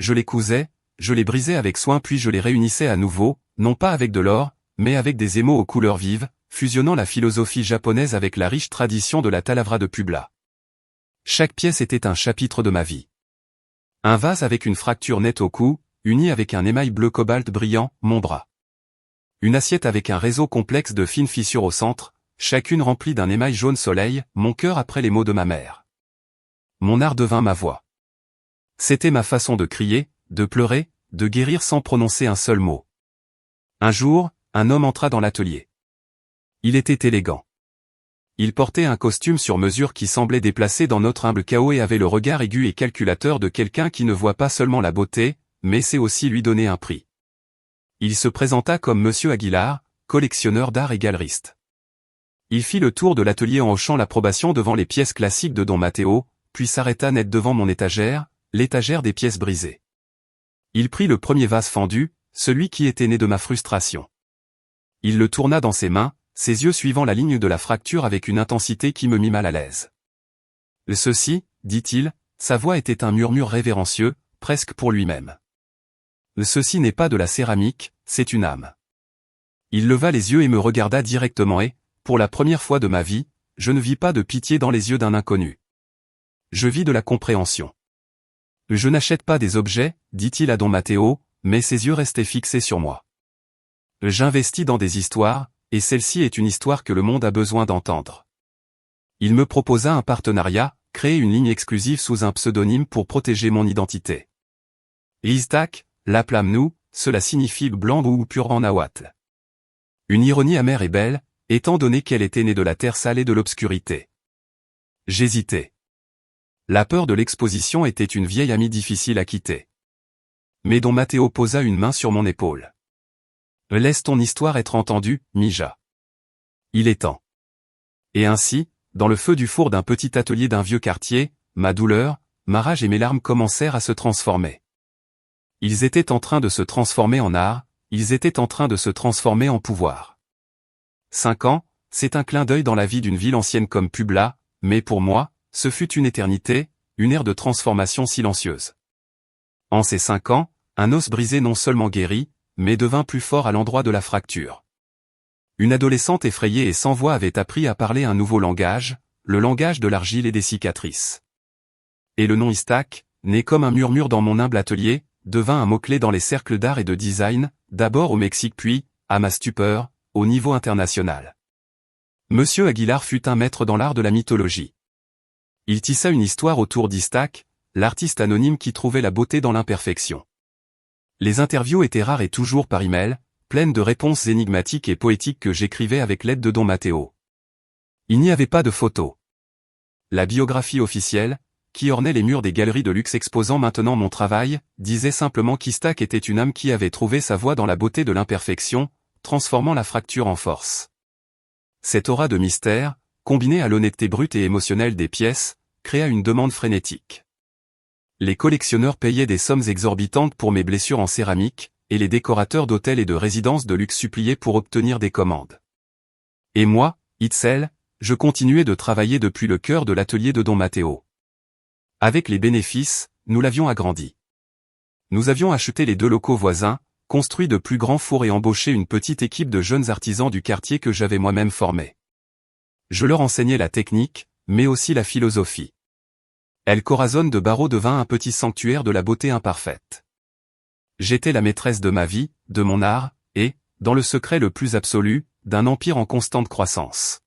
Je les cousais, je les brisais avec soin puis je les réunissais à nouveau, non pas avec de l'or, mais avec des émaux aux couleurs vives, fusionnant la philosophie japonaise avec la riche tradition de la talavra de Puebla. Chaque pièce était un chapitre de ma vie. Un vase avec une fracture nette au cou, uni avec un émail bleu cobalt brillant, mon bras. Une assiette avec un réseau complexe de fines fissures au centre, chacune remplie d'un émail jaune soleil, mon cœur après les mots de ma mère. Mon art devint ma voix. C'était ma façon de crier, de pleurer, de guérir sans prononcer un seul mot. Un jour, un homme entra dans l'atelier. Il était élégant. Il portait un costume sur mesure qui semblait déplacé dans notre humble chaos et avait le regard aigu et calculateur de quelqu'un qui ne voit pas seulement la beauté, mais sait aussi lui donner un prix. Il se présenta comme Monsieur Aguilar, collectionneur d'art et galeriste. Il fit le tour de l'atelier en hochant l'approbation devant les pièces classiques de Don Matteo, puis s'arrêta net devant mon étagère, l'étagère des pièces brisées. Il prit le premier vase fendu, celui qui était né de ma frustration. Il le tourna dans ses mains, ses yeux suivant la ligne de la fracture avec une intensité qui me mit mal à l'aise. Ceci, dit-il, sa voix était un murmure révérencieux, presque pour lui-même. Ceci n'est pas de la céramique, c'est une âme. Il leva les yeux et me regarda directement et, pour la première fois de ma vie, je ne vis pas de pitié dans les yeux d'un inconnu. Je vis de la compréhension. Je n'achète pas des objets, dit-il à Don Matteo, mais ses yeux restaient fixés sur moi. J'investis dans des histoires, et celle-ci est une histoire que le monde a besoin d'entendre. Il me proposa un partenariat, créer une ligne exclusive sous un pseudonyme pour protéger mon identité. Iztac, l'appelâmes-nous, cela signifie blanc ou pur en nahuatl. Une ironie amère et belle, étant donné qu'elle était née de la terre sale et de l'obscurité. J'hésitais. La peur de l'exposition était une vieille amie difficile à quitter. Mais Don Matteo posa une main sur mon épaule. Laisse ton histoire être entendue, Mija. Il est temps. Et ainsi, dans le feu du four d'un petit atelier d'un vieux quartier, ma douleur, ma rage et mes larmes commencèrent à se transformer. Ils étaient en train de se transformer en art, ils étaient en train de se transformer en pouvoir. 5 ans, c'est un clin d'œil dans la vie d'une ville ancienne comme Puebla, mais pour moi, ce fut une éternité, une ère de transformation silencieuse. En ces 5 ans, un os brisé non seulement guérit, mais devint plus fort à l'endroit de la fracture. Une adolescente effrayée et sans voix avait appris à parler un nouveau langage, le langage de l'argile et des cicatrices. Et le nom Iztac, né comme un murmure dans mon humble atelier, devint un mot-clé dans les cercles d'art et de design, d'abord au Mexique puis, à ma stupeur, au niveau international. Monsieur Aguilar fut un maître dans l'art de la mythologie. Il tissa une histoire autour d'Iztac, l'artiste anonyme qui trouvait la beauté dans l'imperfection. Les interviews étaient rares et toujours par email, pleines de réponses énigmatiques et poétiques que j'écrivais avec l'aide de Don Matteo. Il n'y avait pas de photos. La biographie officielle, qui ornait les murs des galeries de luxe exposant maintenant mon travail, disait simplement qu'Iztac était une âme qui avait trouvé sa voie dans la beauté de l'imperfection, transformant la fracture en force. Cette aura de mystère, combinée à l'honnêteté brute et émotionnelle des pièces, créa une demande frénétique. Les collectionneurs payaient des sommes exorbitantes pour mes blessures en céramique, et les décorateurs d'hôtels et de résidences de luxe suppliaient pour obtenir des commandes. Et moi, Itzel, je continuais de travailler depuis le cœur de l'atelier de Don Matteo. Avec les bénéfices, nous l'avions agrandi. Nous avions acheté les 2 locaux voisins, construit de plus grands fours et embauché une petite équipe de jeunes artisans du quartier que j'avais moi-même formés. Je leur enseignais la technique, mais aussi la philosophie. El Corazon de Barreau devint un petit sanctuaire de la beauté imparfaite. J'étais la maîtresse de ma vie, de mon art, et, dans le secret le plus absolu, d'un empire en constante croissance.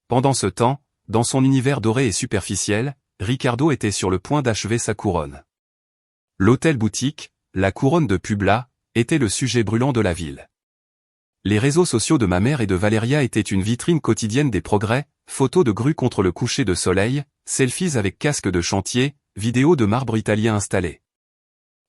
Pendant ce temps, dans son univers doré et superficiel, Ricardo était sur le point d'achever sa couronne. L'hôtel-boutique, la couronne de Publa, était le sujet brûlant de la ville. Les réseaux sociaux de ma mère et de Valeria étaient une vitrine quotidienne des progrès, photos de grues contre le coucher de soleil, selfies avec casque de chantier, vidéos de marbre italien installés.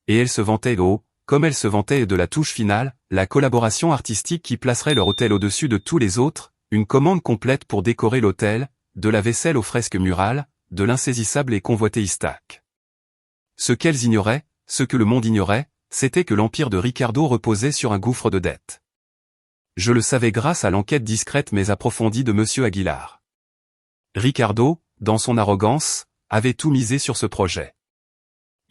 Et elles se vantaient comme elles se vantaient de la touche finale, la collaboration artistique qui placerait leur hôtel au-dessus de tous les autres, une commande complète pour décorer l'hôtel, de la vaisselle aux fresques murales, de l'insaisissable et convoité Istac. Ce qu'elles ignoraient, ce que le monde ignorait, c'était que l'empire de Ricardo reposait sur un gouffre de dettes. Je le savais grâce à l'enquête discrète mais approfondie de Monsieur Aguilar. Ricardo, dans son arrogance, avait tout misé sur ce projet.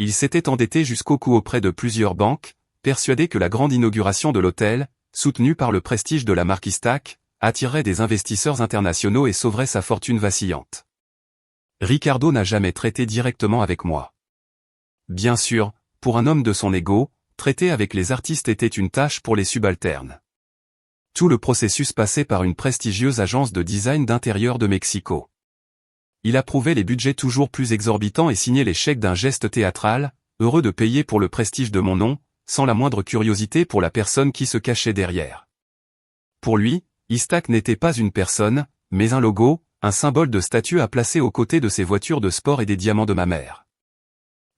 Il s'était endetté jusqu'au cou auprès de plusieurs banques, persuadé que la grande inauguration de l'hôtel, soutenue par le prestige de la marque Istac, attirerait des investisseurs internationaux et sauverait sa fortune vacillante. Ricardo n'a jamais traité directement avec moi. Bien sûr, pour un homme de son ego, traiter avec les artistes était une tâche pour les subalternes. Tout le processus passait par une prestigieuse agence de design d'intérieur de Mexico. Il approuvait les budgets toujours plus exorbitants et signait les chèques d'un geste théâtral, heureux de payer pour le prestige de mon nom, sans la moindre curiosité pour la personne qui se cachait derrière. Pour lui, Istac n'était pas une personne, mais un logo, un symbole de statut à placer aux côtés de ses voitures de sport et des diamants de ma mère.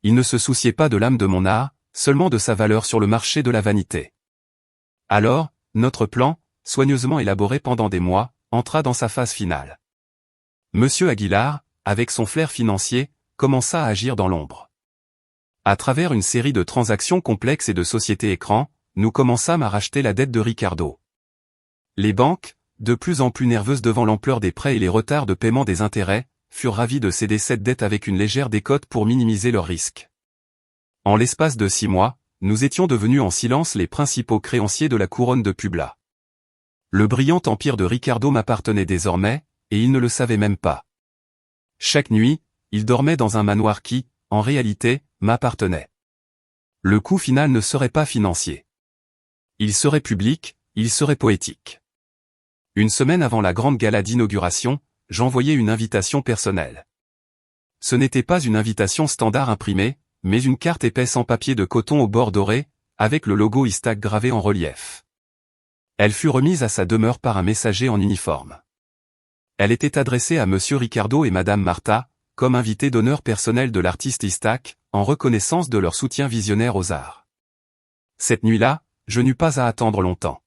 Il ne se souciait pas de l'âme de mon art, seulement de sa valeur sur le marché de la vanité. Alors, notre plan, soigneusement élaboré pendant des mois, entra dans sa phase finale. Monsieur Aguilar, avec son flair financier, commença à agir dans l'ombre. À travers une série de transactions complexes et de sociétés écrans, nous commençâmes à racheter la dette de Ricardo. Les banques, de plus en plus nerveuses devant l'ampleur des prêts et les retards de paiement des intérêts, furent ravis de céder cette dette avec une légère décote pour minimiser leurs risques. En l'espace de 6 mois, nous étions devenus en silence les principaux créanciers de la couronne de Publa. Le brillant empire de Ricardo m'appartenait désormais, et il ne le savait même pas. Chaque nuit, il dormait dans un manoir qui, en réalité, m'appartenait. Le coût final ne serait pas financier. Il serait public, il serait poétique. Une semaine avant la grande gala d'inauguration, j'envoyai une invitation personnelle. Ce n'était pas une invitation standard imprimée, mais une carte épaisse en papier de coton au bord doré, avec le logo Istac gravé en relief. Elle fut remise à sa demeure par un messager en uniforme. Elle était adressée à Monsieur Ricardo et Madame Martha, comme invités d'honneur personnels de l'artiste Istac, en reconnaissance de leur soutien visionnaire aux arts. Cette nuit-là, je n'eus pas à attendre longtemps.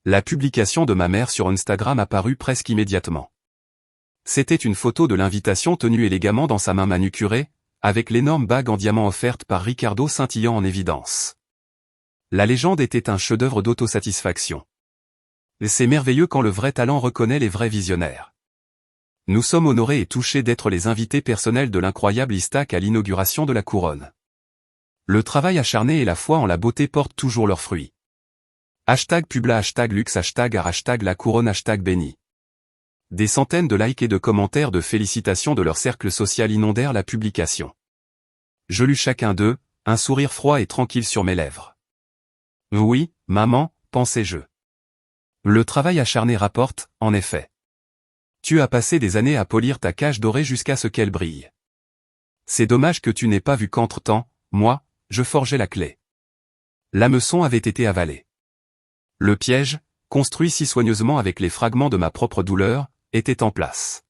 La publication de ma mère sur Instagram apparut presque immédiatement. C'était une photo de l'invitation tenue élégamment dans sa main manucurée, avec l'énorme bague en diamant offerte par Ricardo scintillant en évidence. La légende était un chef-d'œuvre d'autosatisfaction. C'est merveilleux quand le vrai talent reconnaît les vrais visionnaires. Nous sommes honorés et touchés d'être les invités personnels de l'incroyable Istac à l'inauguration de la couronne. Le travail acharné et la foi en la beauté portent toujours leurs fruits. #Publa, #luxe, #art, #la couronne, #béni. Des centaines de likes et de commentaires de félicitations de leur cercle social inondèrent la publication. Je lus chacun d'eux, un sourire froid et tranquille sur mes lèvres. Oui, maman, pensai-je. Le travail acharné rapporte, en effet. Tu as passé des années à polir ta cage dorée jusqu'à ce qu'elle brille. C'est dommage que tu n'aies pas vu qu'entre-temps, moi, je forgeais la clé. L'hameçon avait été avalé. Le piège, construit si soigneusement avec les fragments de ma propre douleur, était en place.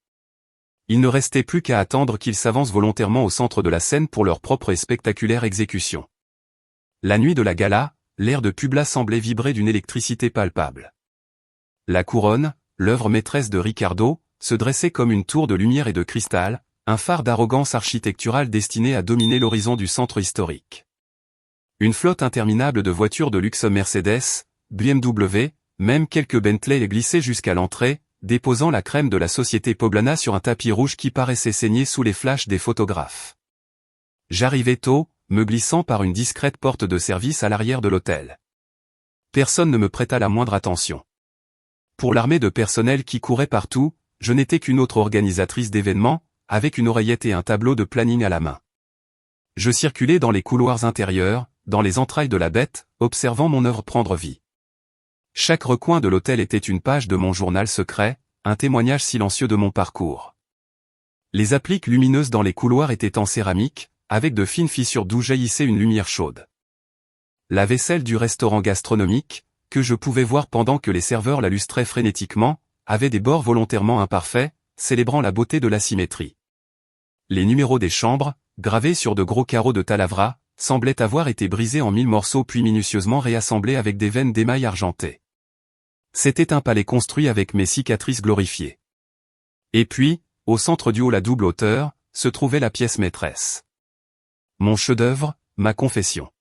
Il ne restait plus qu'à attendre qu'ils s'avancent volontairement au centre de la scène pour leur propre et spectaculaire exécution. La nuit de la gala, l'air de Publa semblait vibrer d'une électricité palpable. La couronne, l'œuvre maîtresse de Ricardo, se dressait comme une tour de lumière et de cristal, un phare d'arrogance architecturale destiné à dominer l'horizon du centre historique. Une flotte interminable de voitures de luxe Mercedes, BMW, même quelques Bentley glissaient jusqu'à l'entrée, déposant la crème de la société Poblana sur un tapis rouge qui paraissait saigner sous les flashs des photographes. J'arrivais tôt, me glissant par une discrète porte de service à l'arrière de l'hôtel. Personne ne me prêta la moindre attention. Pour l'armée de personnel qui courait partout, je n'étais qu'une autre organisatrice d'événements, avec une oreillette et un tableau de planning à la main. Je circulais dans les couloirs intérieurs, dans les entrailles de la bête, observant mon œuvre prendre vie. Chaque recoin de l'hôtel était une page de mon journal secret, un témoignage silencieux de mon parcours. Les appliques lumineuses dans les couloirs étaient en céramique, avec de fines fissures d'où jaillissait une lumière chaude. La vaisselle du restaurant gastronomique, que je pouvais voir pendant que les serveurs la lustraient frénétiquement, avait des bords volontairement imparfaits, célébrant la beauté de la symétrie. Les numéros des chambres, gravés sur de gros carreaux de talavra, semblaient avoir été brisés en 1000 morceaux puis minutieusement réassemblés avec des veines d'émail argenté. C'était un palais construit avec mes cicatrices glorifiées. Et puis, au centre du hall à double hauteur, se trouvait la pièce maîtresse. Mon chef-d'œuvre, ma confession.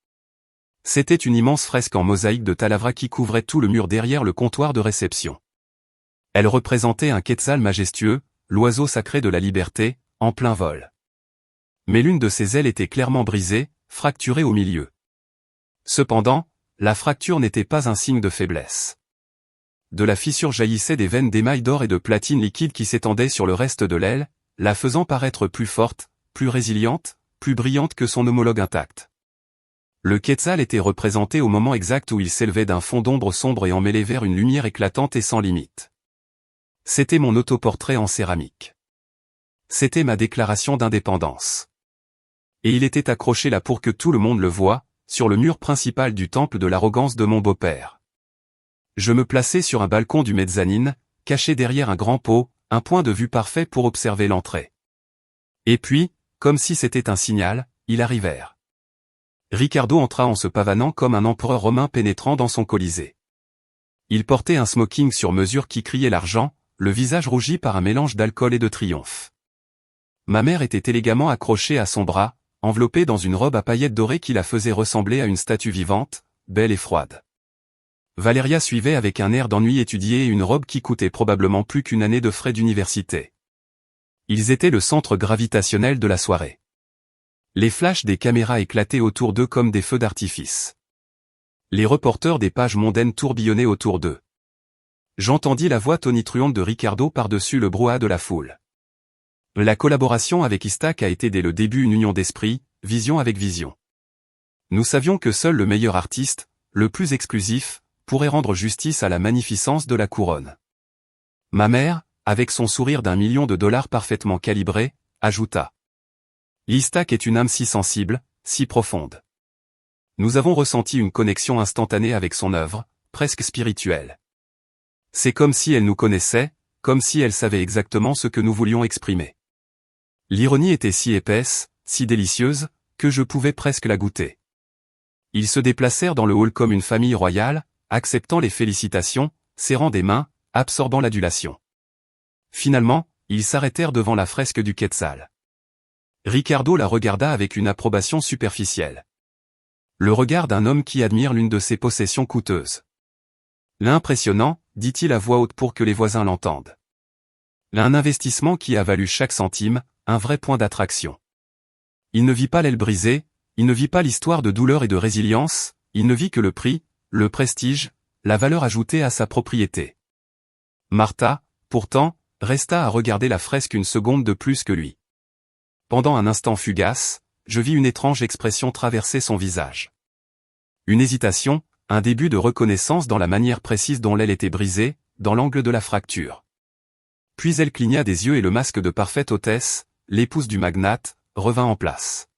C'était une immense fresque en mosaïque de talavra qui couvrait tout le mur derrière le comptoir de réception. Elle représentait un quetzal majestueux, l'oiseau sacré de la liberté, en plein vol. Mais l'une de ses ailes était clairement brisée, fracturée au milieu. Cependant, la fracture n'était pas un signe de faiblesse. De la fissure jaillissaient des veines d'émail d'or et de platine liquide qui s'étendaient sur le reste de l'aile, la faisant paraître plus forte, plus résiliente, plus brillante que son homologue intact. Le quetzal était représenté au moment exact où il s'élevait d'un fond d'ombre sombre et emmêlé vers une lumière éclatante et sans limite. C'était mon autoportrait en céramique. C'était ma déclaration d'indépendance. Et il était accroché là pour que tout le monde le voie, sur le mur principal du temple de l'arrogance de mon beau-père. Je me plaçais sur un balcon du mezzanine, caché derrière un grand pot, un point de vue parfait pour observer l'entrée. Et puis, comme si c'était un signal, ils arrivèrent. Ricardo entra en se pavanant comme un empereur romain pénétrant dans son colisée. Il portait un smoking sur mesure qui criait l'argent, le visage rougi par un mélange d'alcool et de triomphe. Ma mère était élégamment accrochée à son bras, enveloppée dans une robe à paillettes dorées qui la faisait ressembler à une statue vivante, belle et froide. Valéria suivait avec un air d'ennui étudié et une robe qui coûtait probablement plus qu'une année de frais d'université. Ils étaient le centre gravitationnel de la soirée. Les flashs des caméras éclataient autour d'eux comme des feux d'artifice. Les reporters des pages mondaines tourbillonnaient autour d'eux. J'entendis la voix tonitruante de Ricardo par-dessus le brouhaha de la foule. La collaboration avec Istac a été dès le début une union d'esprit, vision avec vision. Nous savions que seul le meilleur artiste, le plus exclusif, pourrait rendre justice à la magnificence de la couronne. Ma mère, avec son sourire d'1 million de dollars parfaitement calibré, ajouta. L'Istac est une âme si sensible, si profonde. Nous avons ressenti une connexion instantanée avec son œuvre, presque spirituelle. C'est comme si elle nous connaissait, comme si elle savait exactement ce que nous voulions exprimer. L'ironie était si épaisse, si délicieuse, que je pouvais presque la goûter. Ils se déplacèrent dans le hall comme une famille royale, acceptant les félicitations, serrant des mains, absorbant l'adulation. Finalement, ils s'arrêtèrent devant la fresque du quetzal. Ricardo la regarda avec une approbation superficielle. Le regard d'un homme qui admire l'une de ses possessions coûteuses. L'impressionnant, dit-il à voix haute pour que les voisins l'entendent. Un investissement qui a valu chaque centime, un vrai point d'attraction. Il ne vit pas l'aile brisée, il ne vit pas l'histoire de douleur et de résilience, il ne vit que le prix, le prestige, la valeur ajoutée à sa propriété. Martha, pourtant, resta à regarder la fresque une seconde de plus que lui. Pendant un instant fugace, je vis une étrange expression traverser son visage. Une hésitation, un début de reconnaissance dans la manière précise dont l'aile était brisée, dans l'angle de la fracture. Puis elle cligna des yeux et le masque de parfaite hôtesse, l'épouse du magnate, revint en place.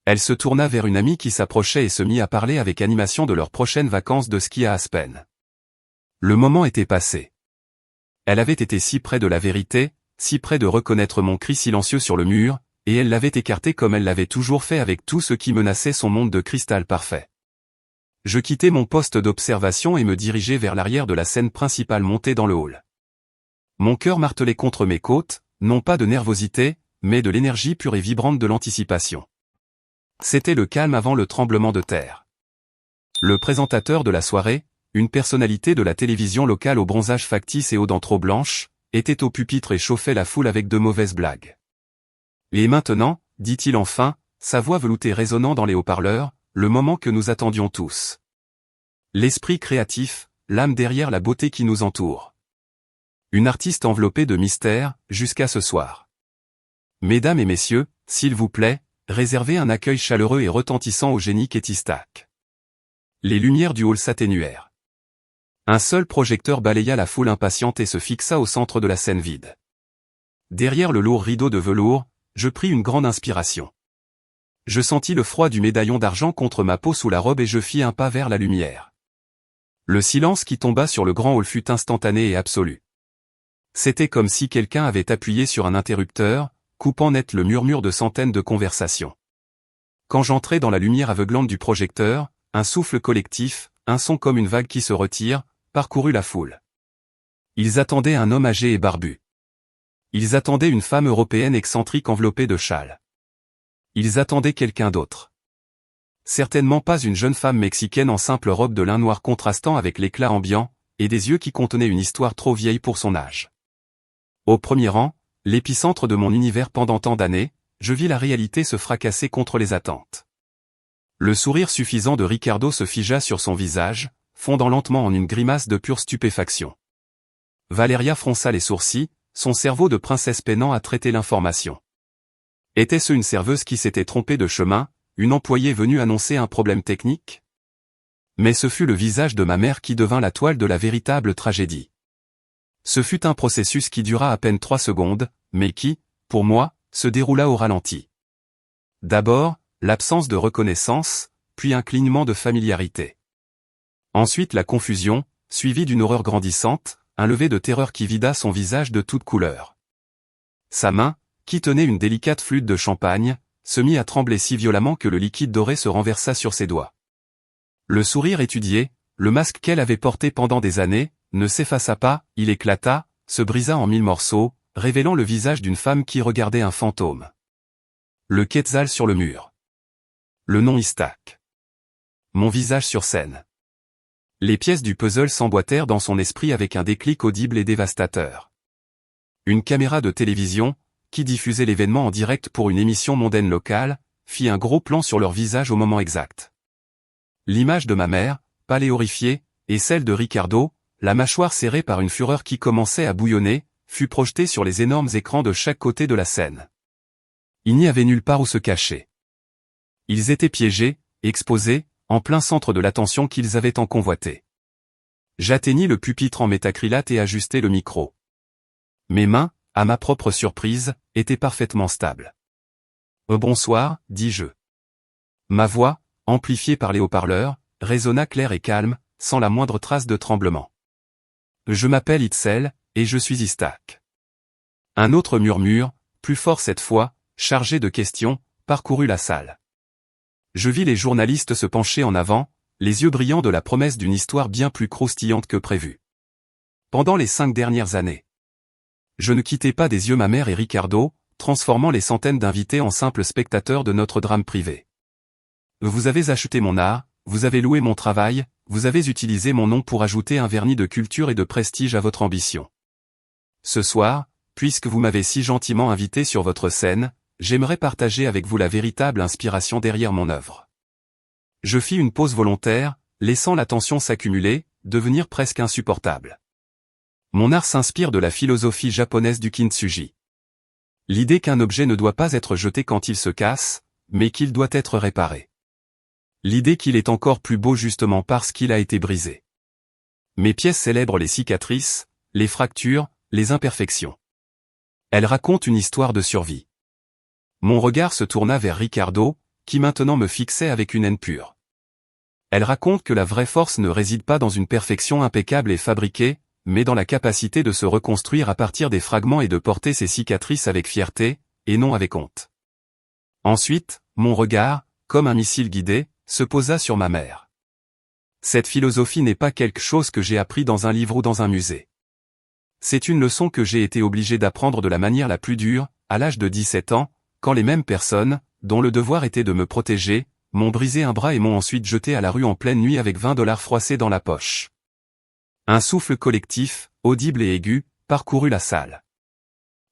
Elle se tourna vers une amie qui s'approchait et se mit à parler avec animation de leurs prochaines vacances de ski à Aspen. Le moment était passé. Elle avait été si près de la vérité, si près de reconnaître mon cri silencieux sur le mur, et elle l'avait écarté comme elle l'avait toujours fait avec tout ce qui menaçait son monde de cristal parfait. Je quittai mon poste d'observation et me dirigeai vers l'arrière de la scène principale montée dans le hall. Mon cœur martelait contre mes côtes, non pas de nervosité, mais de l'énergie pure et vibrante de l'anticipation. C'était le calme avant le tremblement de terre. Le présentateur de la soirée, une personnalité de la télévision locale au bronzage factice et aux dents trop blanches, était au pupitre et chauffait la foule avec de mauvaises blagues. Et maintenant, dit-il enfin, sa voix veloutée résonnant dans les haut-parleurs, le moment que nous attendions tous. L'esprit créatif, l'âme derrière la beauté qui nous entoure. Une artiste enveloppée de mystère, jusqu'à ce soir. Mesdames et messieurs, s'il vous plaît, réservez un accueil chaleureux et retentissant au génie qu'est Istak. Les lumières du hall s'atténuèrent. Un seul projecteur balaya la foule impatiente et se fixa au centre de la scène vide. Derrière le lourd rideau de velours, je pris une grande inspiration. Je sentis le froid du médaillon d'argent contre ma peau sous la robe et je fis un pas vers la lumière. Le silence qui tomba sur le grand hall fut instantané et absolu. C'était comme si quelqu'un avait appuyé sur un interrupteur, coupant net le murmure de centaines de conversations. Quand j'entrai dans la lumière aveuglante du projecteur, un souffle collectif, un son comme une vague qui se retire, parcourut la foule. Ils attendaient un homme âgé et barbu. Ils attendaient une femme européenne excentrique enveloppée de châle. Ils attendaient quelqu'un d'autre. Certainement pas une jeune femme mexicaine en simple robe de lin noir contrastant avec l'éclat ambiant, et des yeux qui contenaient une histoire trop vieille pour son âge. Au premier rang, l'épicentre de mon univers pendant tant d'années, je vis la réalité se fracasser contre les attentes. Le sourire suffisant de Ricardo se figea sur son visage, fondant lentement en une grimace de pure stupéfaction. Valeria fronça les sourcils, son cerveau de princesse peinant à traiter l'information. Était-ce une serveuse qui s'était trompée de chemin, une employée venue annoncer un problème technique? Mais ce fut le visage de ma mère qui devint la toile de la véritable tragédie. Ce fut un processus qui dura à peine 3 secondes, mais qui, pour moi, se déroula au ralenti. D'abord, l'absence de reconnaissance, puis un clignement de familiarité. Ensuite la confusion, suivie d'une horreur grandissante, un lever de terreur qui vida son visage de toutes couleurs. Sa main, qui tenait une délicate flûte de champagne, se mit à trembler si violemment que le liquide doré se renversa sur ses doigts. Le sourire étudié, le masque qu'elle avait porté pendant des années, ne s'effaça pas, il éclata, se brisa en 1000 morceaux, révélant le visage d'une femme qui regardait un fantôme. Le quetzal sur le mur. Le nom Istak. Mon visage sur scène. Les pièces du puzzle s'emboîtèrent dans son esprit avec un déclic audible et dévastateur. Une caméra de télévision, qui diffusait l'événement en direct pour une émission mondaine locale, fit un gros plan sur leur visage au moment exact. L'image de ma mère, pâle et horrifiée, et celle de Ricardo, la mâchoire serrée par une fureur qui commençait à bouillonner, fut projetée sur les énormes écrans de chaque côté de la scène. Il n'y avait nulle part où se cacher. Ils étaient piégés, exposés, en plein centre de l'attention qu'ils avaient tant convoité. J'atteignis le pupitre en métacrylate et ajustai le micro. Mes mains, à ma propre surprise, étaient parfaitement stables. « Bonsoir », dis-je. Ma voix, amplifiée par les haut-parleurs, résonna claire et calme, sans la moindre trace de tremblement. « Je m'appelle Itzel, et je suis Istak. » Un autre murmure, plus fort cette fois, chargé de questions, parcourut la salle. Je vis les journalistes se pencher en avant, les yeux brillants de la promesse d'une histoire bien plus croustillante que prévu. Pendant les 5 dernières années, je ne quittais pas des yeux ma mère et Ricardo, transformant les centaines d'invités en simples spectateurs de notre drame privé. Vous avez acheté mon art, vous avez loué mon travail, vous avez utilisé mon nom pour ajouter un vernis de culture et de prestige à votre ambition. Ce soir, puisque vous m'avez si gentiment invité sur votre scène, j'aimerais partager avec vous la véritable inspiration derrière mon œuvre. Je fis une pause volontaire, laissant la tension s'accumuler, devenir presque insupportable. Mon art s'inspire de la philosophie japonaise du kintsugi. L'idée qu'un objet ne doit pas être jeté quand il se casse, mais qu'il doit être réparé. L'idée qu'il est encore plus beau justement parce qu'il a été brisé. Mes pièces célèbrent les cicatrices, les fractures, les imperfections. Elles racontent une histoire de survie. Mon regard se tourna vers Ricardo, qui maintenant me fixait avec une haine pure. Elle raconte que la vraie force ne réside pas dans une perfection impeccable et fabriquée, mais dans la capacité de se reconstruire à partir des fragments et de porter ses cicatrices avec fierté, et non avec honte. Ensuite, mon regard, comme un missile guidé, se posa sur ma mère. Cette philosophie n'est pas quelque chose que j'ai appris dans un livre ou dans un musée. C'est une leçon que j'ai été obligé d'apprendre de la manière la plus dure, à l'âge de 17 ans, quand les mêmes personnes, dont le devoir était de me protéger, m'ont brisé un bras et m'ont ensuite jeté à la rue en pleine nuit avec 20 $ froissés dans la poche. Un souffle collectif, audible et aigu, parcourut la salle.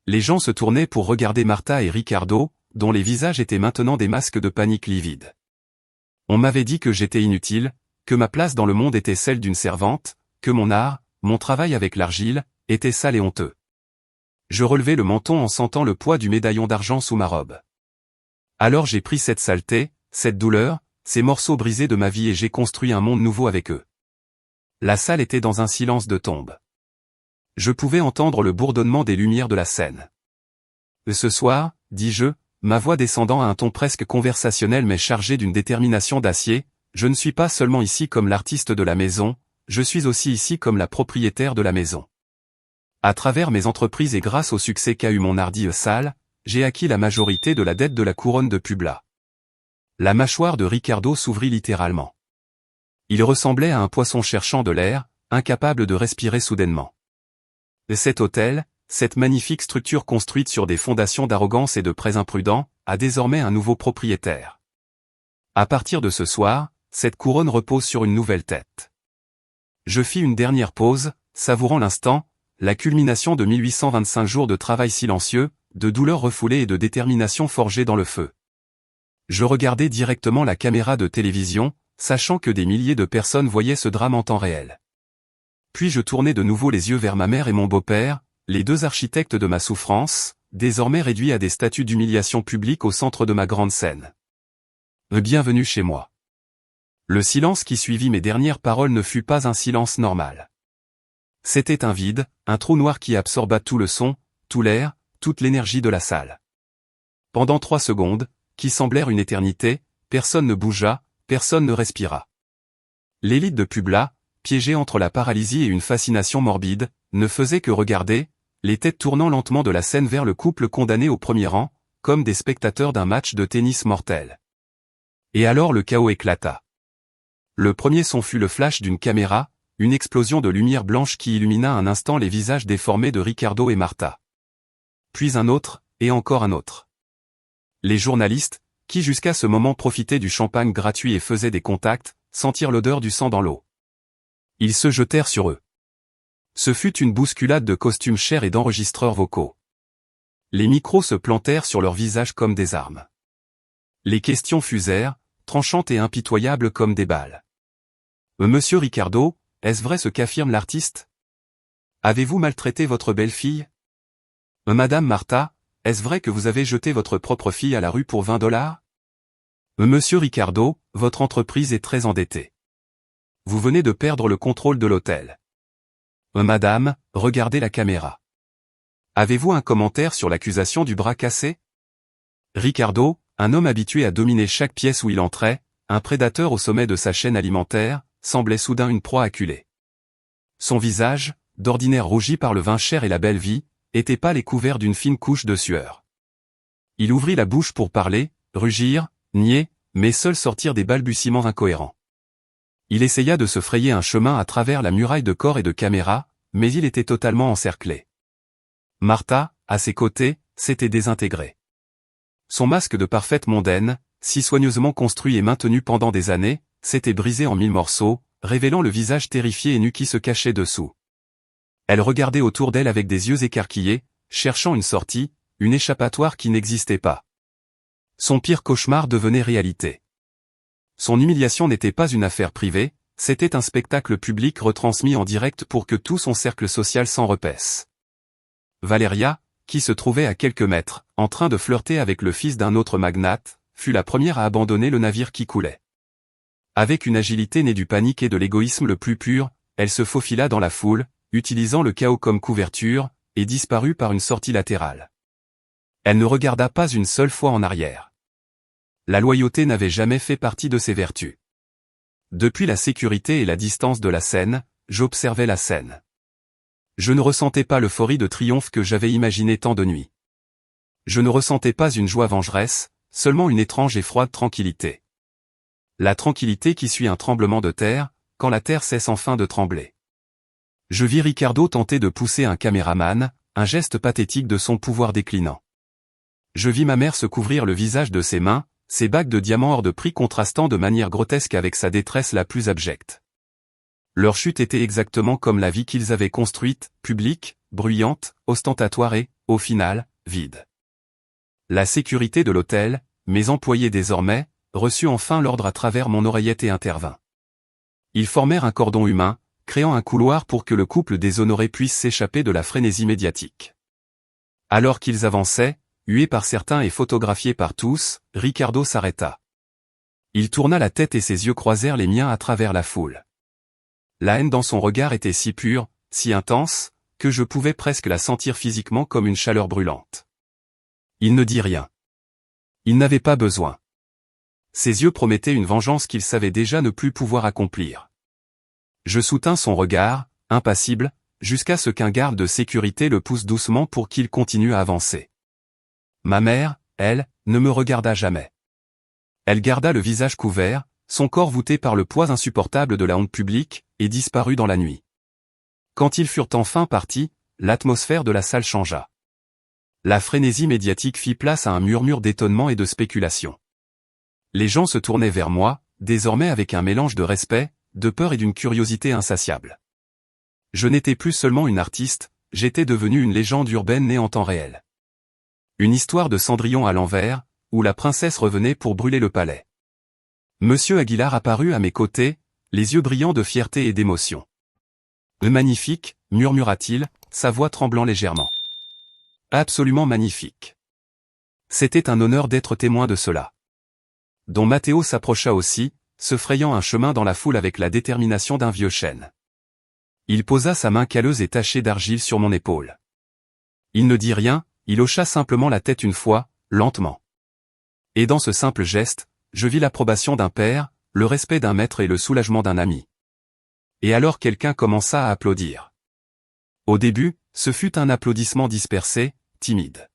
Les gens se tournaient pour regarder Martha et Ricardo, dont les visages étaient maintenant des masques de panique livide. On m'avait dit que j'étais inutile, que ma place dans le monde était celle d'une servante, que mon art, mon travail avec l'argile, était sale et honteux. Je relevai le menton en sentant le poids du médaillon d'argent sous ma robe. Alors j'ai pris cette saleté, cette douleur, ces morceaux brisés de ma vie et j'ai construit un monde nouveau avec eux. La salle était dans un silence de tombe. Je pouvais entendre le bourdonnement des lumières de la scène. Ce soir, dis-je, ma voix descendant à un ton presque conversationnel mais chargé d'une détermination d'acier, je ne suis pas seulement ici comme l'artiste de la maison, je suis aussi ici comme la propriétaire de la maison. À travers mes entreprises et grâce au succès qu'a eu mon hardi salle, j'ai acquis la majorité de la dette de la couronne de Publa. La mâchoire de Ricardo s'ouvrit littéralement. Il ressemblait à un poisson cherchant de l'air, incapable de respirer soudainement. Cet hôtel, cette magnifique structure construite sur des fondations d'arrogance et de prêts imprudents, a désormais un nouveau propriétaire. À partir de ce soir, cette couronne repose sur une nouvelle tête. Je fis une dernière pause, savourant l'instant, la culmination de 1825 jours de travail silencieux, de douleurs refoulées et de détermination forgée dans le feu. Je regardais directement la caméra de télévision, sachant que des milliers de personnes voyaient ce drame en temps réel. Puis je tournai de nouveau les yeux vers ma mère et mon beau-père, les deux architectes de ma souffrance, désormais réduits à des statues d'humiliation publique au centre de ma grande scène. Bienvenue chez moi. Le silence qui suivit mes dernières paroles ne fut pas un silence normal. C'était un vide, un trou noir qui absorba tout le son, tout l'air, toute l'énergie de la salle. Pendant 3 secondes, qui semblèrent une éternité, personne ne bougea, personne ne respira. L'élite de Publa, piégée entre la paralysie et une fascination morbide, ne faisait que regarder, les têtes tournant lentement de la scène vers le couple condamné au premier rang, comme des spectateurs d'un match de tennis mortel. Et alors le chaos éclata. Le premier son fut le flash d'une caméra, une explosion de lumière blanche qui illumina un instant les visages déformés de Ricardo et Martha. Puis un autre, et encore un autre. Les journalistes, qui jusqu'à ce moment profitaient du champagne gratuit et faisaient des contacts, sentirent l'odeur du sang dans l'eau. Ils se jetèrent sur eux. Ce fut une bousculade de costumes chers et d'enregistreurs vocaux. Les micros se plantèrent sur leurs visages comme des armes. Les questions fusèrent, tranchantes et impitoyables comme des balles. Monsieur Ricardo, est-ce vrai ce qu'affirme l'artiste? Avez-vous maltraité votre belle-fille? Madame Martha, est-ce vrai que vous avez jeté votre propre fille à la rue pour 20 $? Monsieur Ricardo, votre entreprise est très endettée. Vous venez de perdre le contrôle de l'hôtel. Madame, regardez la caméra. Avez-vous un commentaire sur l'accusation du bras cassé? Ricardo, un homme habitué à dominer chaque pièce où il entrait, un prédateur au sommet de sa chaîne alimentaire, semblait soudain une proie acculée. Son visage, d'ordinaire rougi par le vin cher et la belle vie, était pâle et couvert d'une fine couche de sueur. Il ouvrit la bouche pour parler, rugir, nier, mais seul sortir des balbutiements incohérents. Il essaya de se frayer un chemin à travers la muraille de corps et de caméras, mais il était totalement encerclé. Martha, à ses côtés, s'était désintégrée. Son masque de parfaite mondaine, si soigneusement construit et maintenu pendant des années, s'était brisé en 1000 morceaux, révélant le visage terrifié et nu qui se cachait dessous. Elle regardait autour d'elle avec des yeux écarquillés, cherchant une sortie, une échappatoire qui n'existait pas. Son pire cauchemar devenait réalité. Son humiliation n'était pas une affaire privée, c'était un spectacle public retransmis en direct pour que tout son cercle social s'en repaisse. Valeria, qui se trouvait à quelques mètres, en train de flirter avec le fils d'un autre magnate, fut la première à abandonner le navire qui coulait. Avec une agilité née du panique et de l'égoïsme le plus pur, elle se faufila dans la foule, utilisant le chaos comme couverture, et disparut par une sortie latérale. Elle ne regarda pas une seule fois en arrière. La loyauté n'avait jamais fait partie de ses vertus. Depuis la sécurité et la distance de la scène, j'observais la scène. Je ne ressentais pas l'euphorie de triomphe que j'avais imaginé tant de nuits. Je ne ressentais pas une joie vengeresse, seulement une étrange et froide tranquillité. La tranquillité qui suit un tremblement de terre, quand la terre cesse enfin de trembler. Je vis Ricardo tenter de pousser un caméraman, un geste pathétique de son pouvoir déclinant. Je vis ma mère se couvrir le visage de ses mains, ses bagues de diamants hors de prix contrastant de manière grotesque avec sa détresse la plus abjecte. Leur chute était exactement comme la vie qu'ils avaient construite, publique, bruyante, ostentatoire et, au final, vide. La sécurité de l'hôtel, mes employés désormais, reçut enfin l'ordre à travers mon oreillette et intervint. Ils formèrent un cordon humain, créant un couloir pour que le couple déshonoré puisse s'échapper de la frénésie médiatique. Alors qu'ils avançaient, hué par certains et photographié par tous, Ricardo s'arrêta. Il tourna la tête et ses yeux croisèrent les miens à travers la foule. La haine dans son regard était si pure, si intense, que je pouvais presque la sentir physiquement comme une chaleur brûlante. Il ne dit rien. Il n'avait pas besoin. Ses yeux promettaient une vengeance qu'il savait déjà ne plus pouvoir accomplir. Je soutins son regard, impassible, jusqu'à ce qu'un garde de sécurité le pousse doucement pour qu'il continue à avancer. Ma mère, elle, ne me regarda jamais. Elle garda le visage couvert, son corps voûté par le poids insupportable de la honte publique, et disparut dans la nuit. Quand ils furent enfin partis, l'atmosphère de la salle changea. La frénésie médiatique fit place à un murmure d'étonnement et de spéculation. Les gens se tournaient vers moi, désormais avec un mélange de respect, de peur et d'une curiosité insatiable. Je n'étais plus seulement une artiste, j'étais devenu une légende urbaine née en temps réel. Une histoire de Cendrillon à l'envers, où la princesse revenait pour brûler le palais. Monsieur Aguilar apparut à mes côtés, les yeux brillants de fierté et d'émotion. « Magnifique », murmura-t-il, sa voix tremblant légèrement. « Absolument magnifique. » C'était un honneur d'être témoin de cela. Don Matteo s'approcha aussi, se frayant un chemin dans la foule avec la détermination d'un vieux chêne. Il posa sa main calleuse et tachée d'argile sur mon épaule. Il ne dit rien, il hocha simplement la tête une fois, lentement. Et dans ce simple geste, je vis l'approbation d'un père, le respect d'un maître et le soulagement d'un ami. Et alors quelqu'un commença à applaudir. Au début, ce fut un applaudissement dispersé, timide.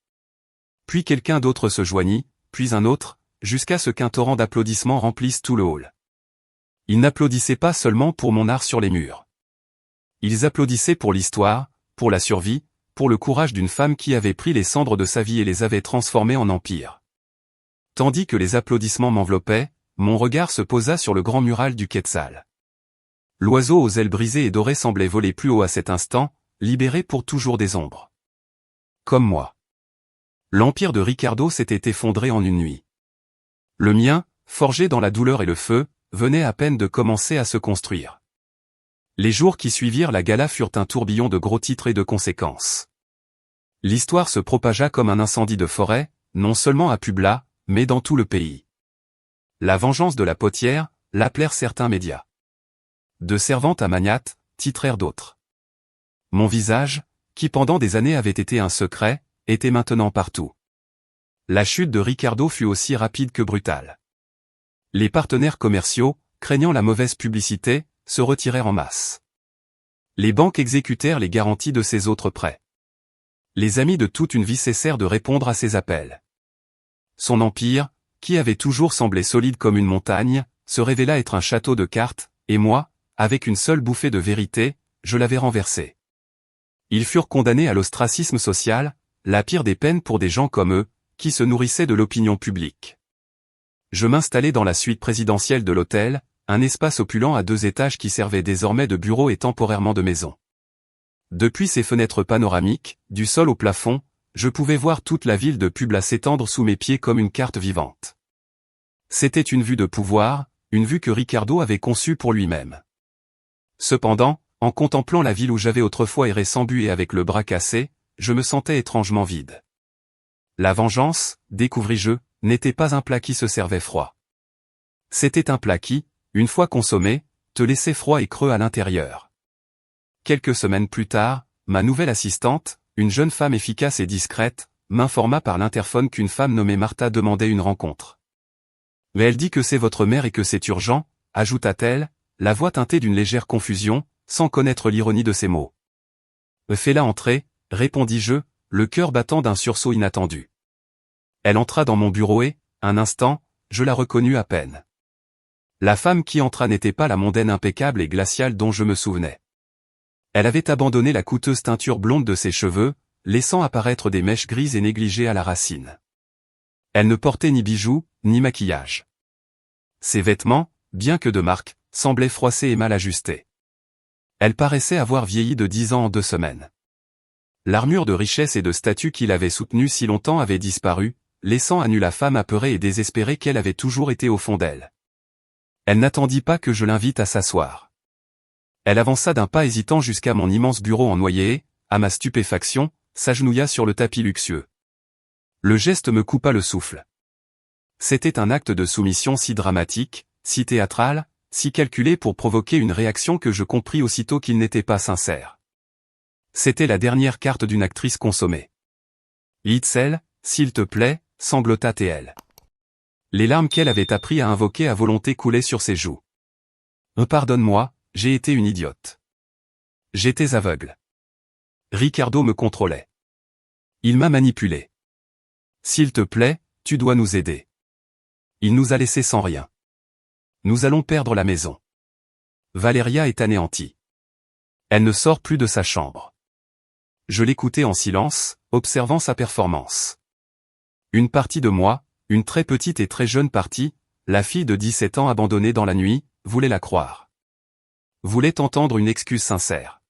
Puis quelqu'un d'autre se joignit, puis un autre, jusqu'à ce qu'un torrent d'applaudissements remplisse tout le hall. Ils n'applaudissaient pas seulement pour mon art sur les murs. Ils applaudissaient pour l'histoire, pour la survie, pour le courage d'une femme qui avait pris les cendres de sa vie et les avait transformées en empire. Tandis que les applaudissements m'enveloppaient, mon regard se posa sur le grand mural du Quetzal. L'oiseau aux ailes brisées et dorées semblait voler plus haut à cet instant, libéré pour toujours des ombres. Comme moi. L'empire de Ricardo s'était effondré en une nuit. Le mien, forgé dans la douleur et le feu, venait à peine de commencer à se construire. Les jours qui suivirent la gala furent un tourbillon de gros titres et de conséquences. L'histoire se propagea comme un incendie de forêt, non seulement à Publa, mais dans tout le pays. La vengeance de la potière, l'appelèrent certains médias. De Servante à Magnate, titrèrent d'autres. Mon visage, qui pendant des années avait été un secret, était maintenant partout. La chute de Ricardo fut aussi rapide que brutale. Les partenaires commerciaux, craignant la mauvaise publicité, se retirèrent en masse. Les banques exécutèrent les garanties de ses autres prêts. Les amis de toute une vie cessèrent de répondre à ses appels. Son empire, qui avait toujours semblé solide comme une montagne, se révéla être un château de cartes, et moi, avec une seule bouffée de vérité, je l'avais renversé. Ils furent condamnés à l'ostracisme social, la pire des peines pour des gens comme eux, qui se nourrissaient de l'opinion publique. Je m'installai dans la suite présidentielle de l'hôtel, un espace opulent à 2 étages qui servait désormais de bureau et temporairement de maison. Depuis ses fenêtres panoramiques, du sol au plafond, je pouvais voir toute la ville de Publa s'étendre sous mes pieds comme une carte vivante. C'était une vue de pouvoir, une vue que Ricardo avait conçue pour lui-même. Cependant, en contemplant la ville où j'avais autrefois erré sans but et avec le bras cassé, je me sentais étrangement vide. La vengeance, découvris-je, n'était pas un plat qui se servait froid. C'était un plat qui, une fois consommé, te laissait froid et creux à l'intérieur. Quelques semaines plus tard, ma nouvelle assistante, une jeune femme efficace et discrète, m'informa par l'interphone qu'une femme nommée Martha demandait une rencontre. « Mais elle dit que c'est votre mère et que c'est urgent », ajouta-t-elle, la voix teintée d'une légère confusion, sans connaître l'ironie de ses mots. « Fais-la entrer », répondis-je, le cœur battant d'un sursaut inattendu. Elle entra dans mon bureau et, un instant, je la reconnus à peine. La femme qui entra n'était pas la mondaine impeccable et glaciale dont je me souvenais. Elle avait abandonné la coûteuse teinture blonde de ses cheveux, laissant apparaître des mèches grises et négligées à la racine. Elle ne portait ni bijoux, ni maquillage. Ses vêtements, bien que de marque, semblaient froissés et mal ajustés. Elle paraissait avoir vieilli de 10 ans en 2 semaines. L'armure de richesse et de statut qui l'avait soutenue si longtemps avait disparu, laissant à nu la femme apeurée et désespérée qu'elle avait toujours été au fond d'elle. Elle n'attendit pas que je l'invite à s'asseoir. Elle avança d'un pas hésitant jusqu'à mon immense bureau en noyer et, à ma stupéfaction, s'agenouilla sur le tapis luxueux. Le geste me coupa le souffle. C'était un acte de soumission si dramatique, si théâtral, si calculé pour provoquer une réaction que je compris aussitôt qu'il n'était pas sincère. C'était la dernière carte d'une actrice consommée. « Hitzel, s'il te plaît », sanglota TL. Les larmes qu'elle avait appris à invoquer à volonté coulaient sur ses joues. « Pardonne-moi, j'ai été une idiote. J'étais aveugle. » Ricardo me contrôlait. Il m'a manipulé. « S'il te plaît, tu dois nous aider. » Il nous a laissés sans rien. Nous allons perdre la maison. Valeria est anéantie. Elle ne sort plus de sa chambre. Je l'écoutais en silence, observant sa performance. Une partie de moi, une très petite et très jeune partie, la fille de 17 ans abandonnée dans la nuit, voulait la croire. Voulait entendre une excuse sincère.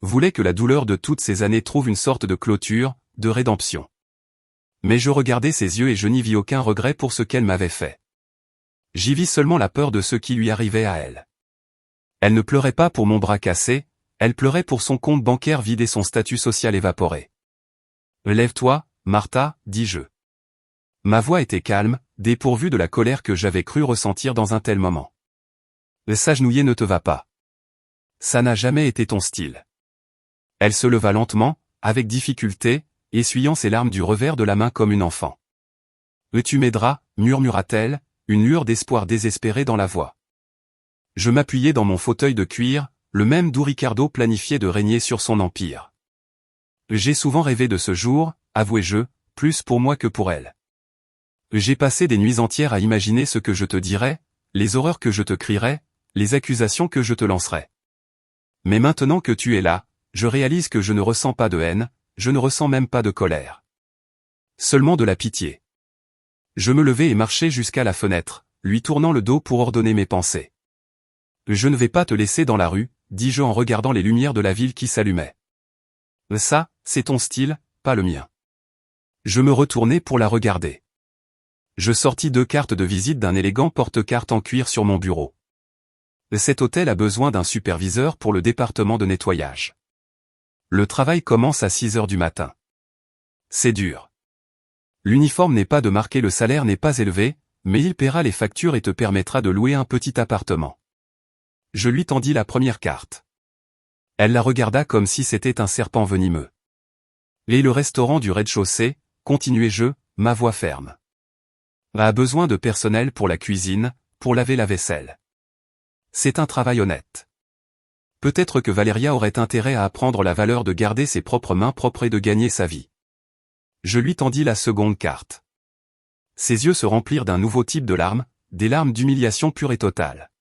Voulait que la douleur de toutes ces années trouve une sorte de clôture, de rédemption. Mais je regardais ses yeux et je n'y vis aucun regret pour ce qu'elle m'avait fait. J'y vis seulement la peur de ce qui lui arrivait à elle. Elle ne pleurait pas pour mon bras cassé, elle pleurait pour son compte bancaire vide et son statut social évaporé. « Lève-toi, Martha, dis-je. » Ma voix était calme, dépourvue de la colère que j'avais cru ressentir dans un tel moment. « S'agenouiller ne te va pas. Ça n'a jamais été ton style. » Elle se leva lentement, avec difficulté, essuyant ses larmes du revers de la main comme une enfant. « Tu m'aideras, murmura-t-elle, une lueur d'espoir désespérée dans la voix. Je m'appuyai dans mon fauteuil de cuir, le même d'où Ricardo planifiait de régner sur son empire. J'ai souvent rêvé de ce jour, avouai-je, plus pour moi que pour elle. J'ai passé des nuits entières à imaginer ce que je te dirais, les horreurs que je te crierais, les accusations que je te lancerais. Mais maintenant que tu es là, je réalise que je ne ressens pas de haine, je ne ressens même pas de colère. Seulement de la pitié. Je me levai et marchai jusqu'à la fenêtre, lui tournant le dos pour ordonner mes pensées. Je ne vais pas te laisser dans la rue, dis-je en regardant les lumières de la ville qui s'allumaient. Ça, c'est ton style, pas le mien. Je me retournai pour la regarder. Je sortis 2 cartes de visite d'un élégant porte-cartes en cuir sur mon bureau. Cet hôtel a besoin d'un superviseur pour le département de nettoyage. Le travail commence à 6 heures du matin. C'est dur. L'uniforme n'est pas de marque, le salaire n'est pas élevé, mais il paiera les factures et te permettra de louer un petit appartement. Je lui tendis la première carte. Elle la regarda comme si c'était un serpent venimeux. Et le restaurant du rez-de-chaussée, continuai-je, ma voix ferme. A besoin de personnel pour la cuisine, pour laver la vaisselle. C'est un travail honnête. Peut-être que Valeria aurait intérêt à apprendre la valeur de garder ses propres mains propres et de gagner sa vie. Je lui tendis la seconde carte. Ses yeux se remplirent d'un nouveau type de larmes, des larmes d'humiliation pure et totale.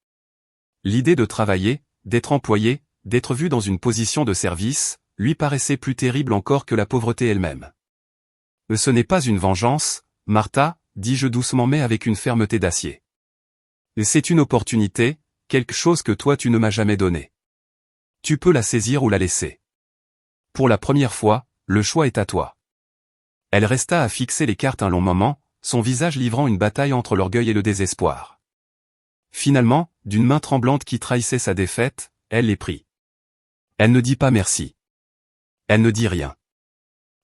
L'idée de travailler, d'être employé, d'être vu dans une position de service, lui paraissait plus terrible encore que la pauvreté elle-même. « Ce n'est pas une vengeance, Martha, dis-je doucement mais avec une fermeté d'acier. C'est une opportunité, quelque chose que toi tu ne m'as jamais donné. Tu peux la saisir ou la laisser. Pour la première fois, le choix est à toi. » Elle resta à fixer les cartes un long moment, son visage livrant une bataille entre l'orgueil et le désespoir. Finalement, d'une main tremblante qui trahissait sa défaite, elle les prit. Elle ne dit pas merci. Elle ne dit rien.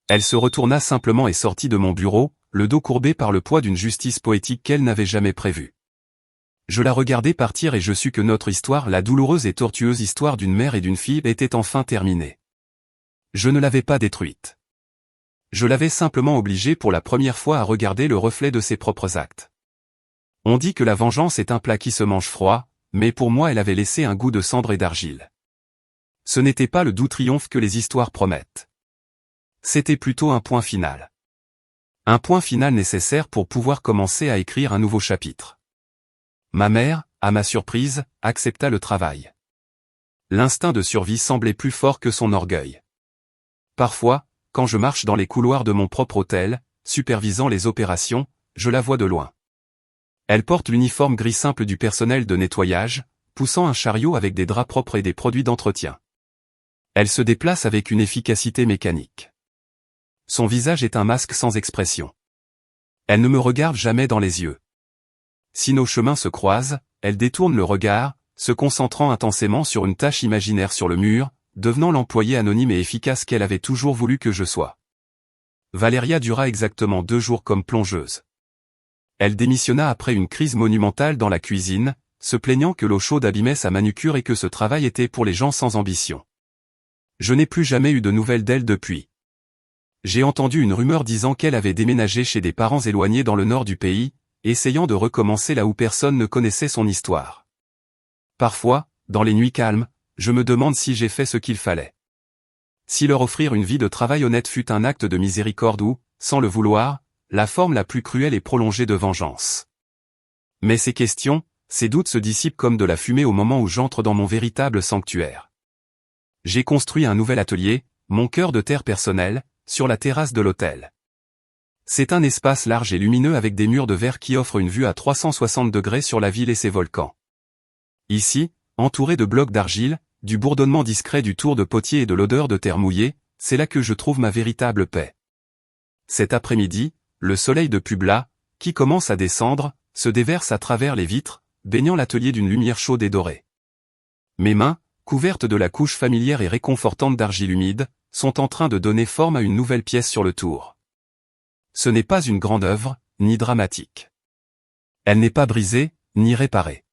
Elle se retourna simplement et sortit de mon bureau, le dos courbé par le poids d'une justice poétique qu'elle n'avait jamais prévue. Je la regardai partir et je sus que notre histoire, la douloureuse et tortueuse histoire d'une mère et d'une fille, était enfin terminée. Je ne l'avais pas détruite. Je l'avais simplement obligée pour la première fois à regarder le reflet de ses propres actes. On dit que la vengeance est un plat qui se mange froid, mais pour moi elle avait laissé un goût de cendre et d'argile. Ce n'était pas le doux triomphe que les histoires promettent. C'était plutôt un point final. Un point final nécessaire pour pouvoir commencer à écrire un nouveau chapitre. Ma mère, à ma surprise, accepta le travail. L'instinct de survie semblait plus fort que son orgueil. Parfois, quand je marche dans les couloirs de mon propre hôtel, supervisant les opérations, je la vois de loin. Elle porte l'uniforme gris simple du personnel de nettoyage, poussant un chariot avec des draps propres et des produits d'entretien. Elle se déplace avec une efficacité mécanique. Son visage est un masque sans expression. Elle ne me regarde jamais dans les yeux. Si nos chemins se croisent, elle détourne le regard, se concentrant intensément sur une tâche imaginaire sur le mur, devenant l'employé anonyme et efficace qu'elle avait toujours voulu que je sois. Valéria dura exactement 2 jours comme plongeuse. Elle démissionna après une crise monumentale dans la cuisine, se plaignant que l'eau chaude abîmait sa manucure et que ce travail était pour les gens sans ambition. Je n'ai plus jamais eu de nouvelles d'elle depuis. J'ai entendu une rumeur disant qu'elle avait déménagé chez des parents éloignés dans le nord du pays, essayant de recommencer là où personne ne connaissait son histoire. Parfois, dans les nuits calmes, je me demande si j'ai fait ce qu'il fallait. Si leur offrir une vie de travail honnête fut un acte de miséricorde ou, sans le vouloir, la forme la plus cruelle et prolongée de vengeance. Mais ces questions, ces doutes se dissipent comme de la fumée au moment où j'entre dans mon véritable sanctuaire. J'ai construit un nouvel atelier, mon cœur de terre personnel, sur la terrasse de l'hôtel. C'est un espace large et lumineux avec des murs de verre qui offrent une vue à 360 degrés sur la ville et ses volcans. Ici, entouré de blocs d'argile, du bourdonnement discret du tour de potier et de l'odeur de terre mouillée, c'est là que je trouve ma véritable paix. Cet après-midi, le soleil de Publa, qui commence à descendre, se déverse à travers les vitres, baignant l'atelier d'une lumière chaude et dorée. Mes mains, couvertes de la couche familière et réconfortante d'argile humide, sont en train de donner forme à une nouvelle pièce sur le tour. Ce n'est pas une grande œuvre, ni dramatique. Elle n'est pas brisée, ni réparée.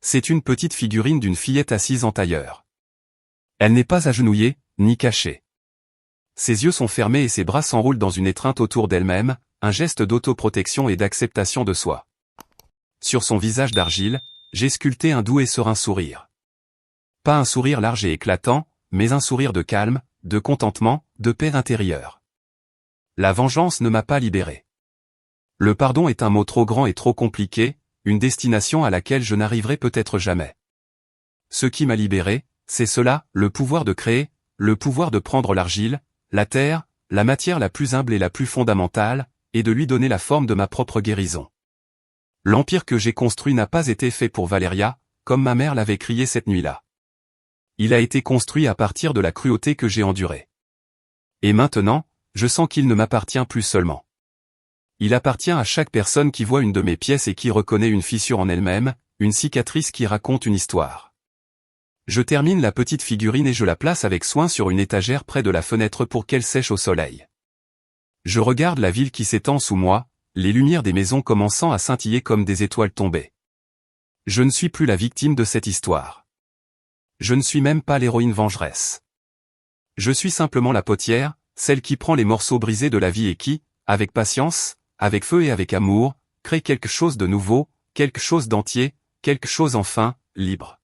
C'est une petite figurine d'une fillette assise en tailleur. Elle n'est pas agenouillée, ni cachée. Ses yeux sont fermés et ses bras s'enroulent dans une étreinte autour d'elle-même, un geste d'autoprotection et d'acceptation de soi. Sur son visage d'argile, j'ai sculpté un doux et serein sourire. Pas un sourire large et éclatant, mais un sourire de calme, de contentement, de paix intérieure. La vengeance ne m'a pas libéré. Le pardon est un mot trop grand et trop compliqué, une destination à laquelle je n'arriverai peut-être jamais. Ce qui m'a libéré, c'est cela, le pouvoir de créer, le pouvoir de prendre l'argile, la terre, la matière la plus humble et la plus fondamentale, et de lui donner la forme de ma propre guérison. L'empire que j'ai construit n'a pas été fait pour Valéria, comme ma mère l'avait crié cette nuit-là. Il a été construit à partir de la cruauté que j'ai endurée. Et maintenant, je sens qu'il ne m'appartient plus seulement. Il appartient à chaque personne qui voit une de mes pièces et qui reconnaît une fissure en elle-même, une cicatrice qui raconte une histoire. Je termine la petite figurine et je la place avec soin sur une étagère près de la fenêtre pour qu'elle sèche au soleil. Je regarde la ville qui s'étend sous moi, les lumières des maisons commençant à scintiller comme des étoiles tombées. Je ne suis plus la victime de cette histoire. Je ne suis même pas l'héroïne vengeresse. Je suis simplement la potière, celle qui prend les morceaux brisés de la vie et qui, avec patience, avec feu et avec amour, crée quelque chose de nouveau, quelque chose d'entier, quelque chose enfin, libre.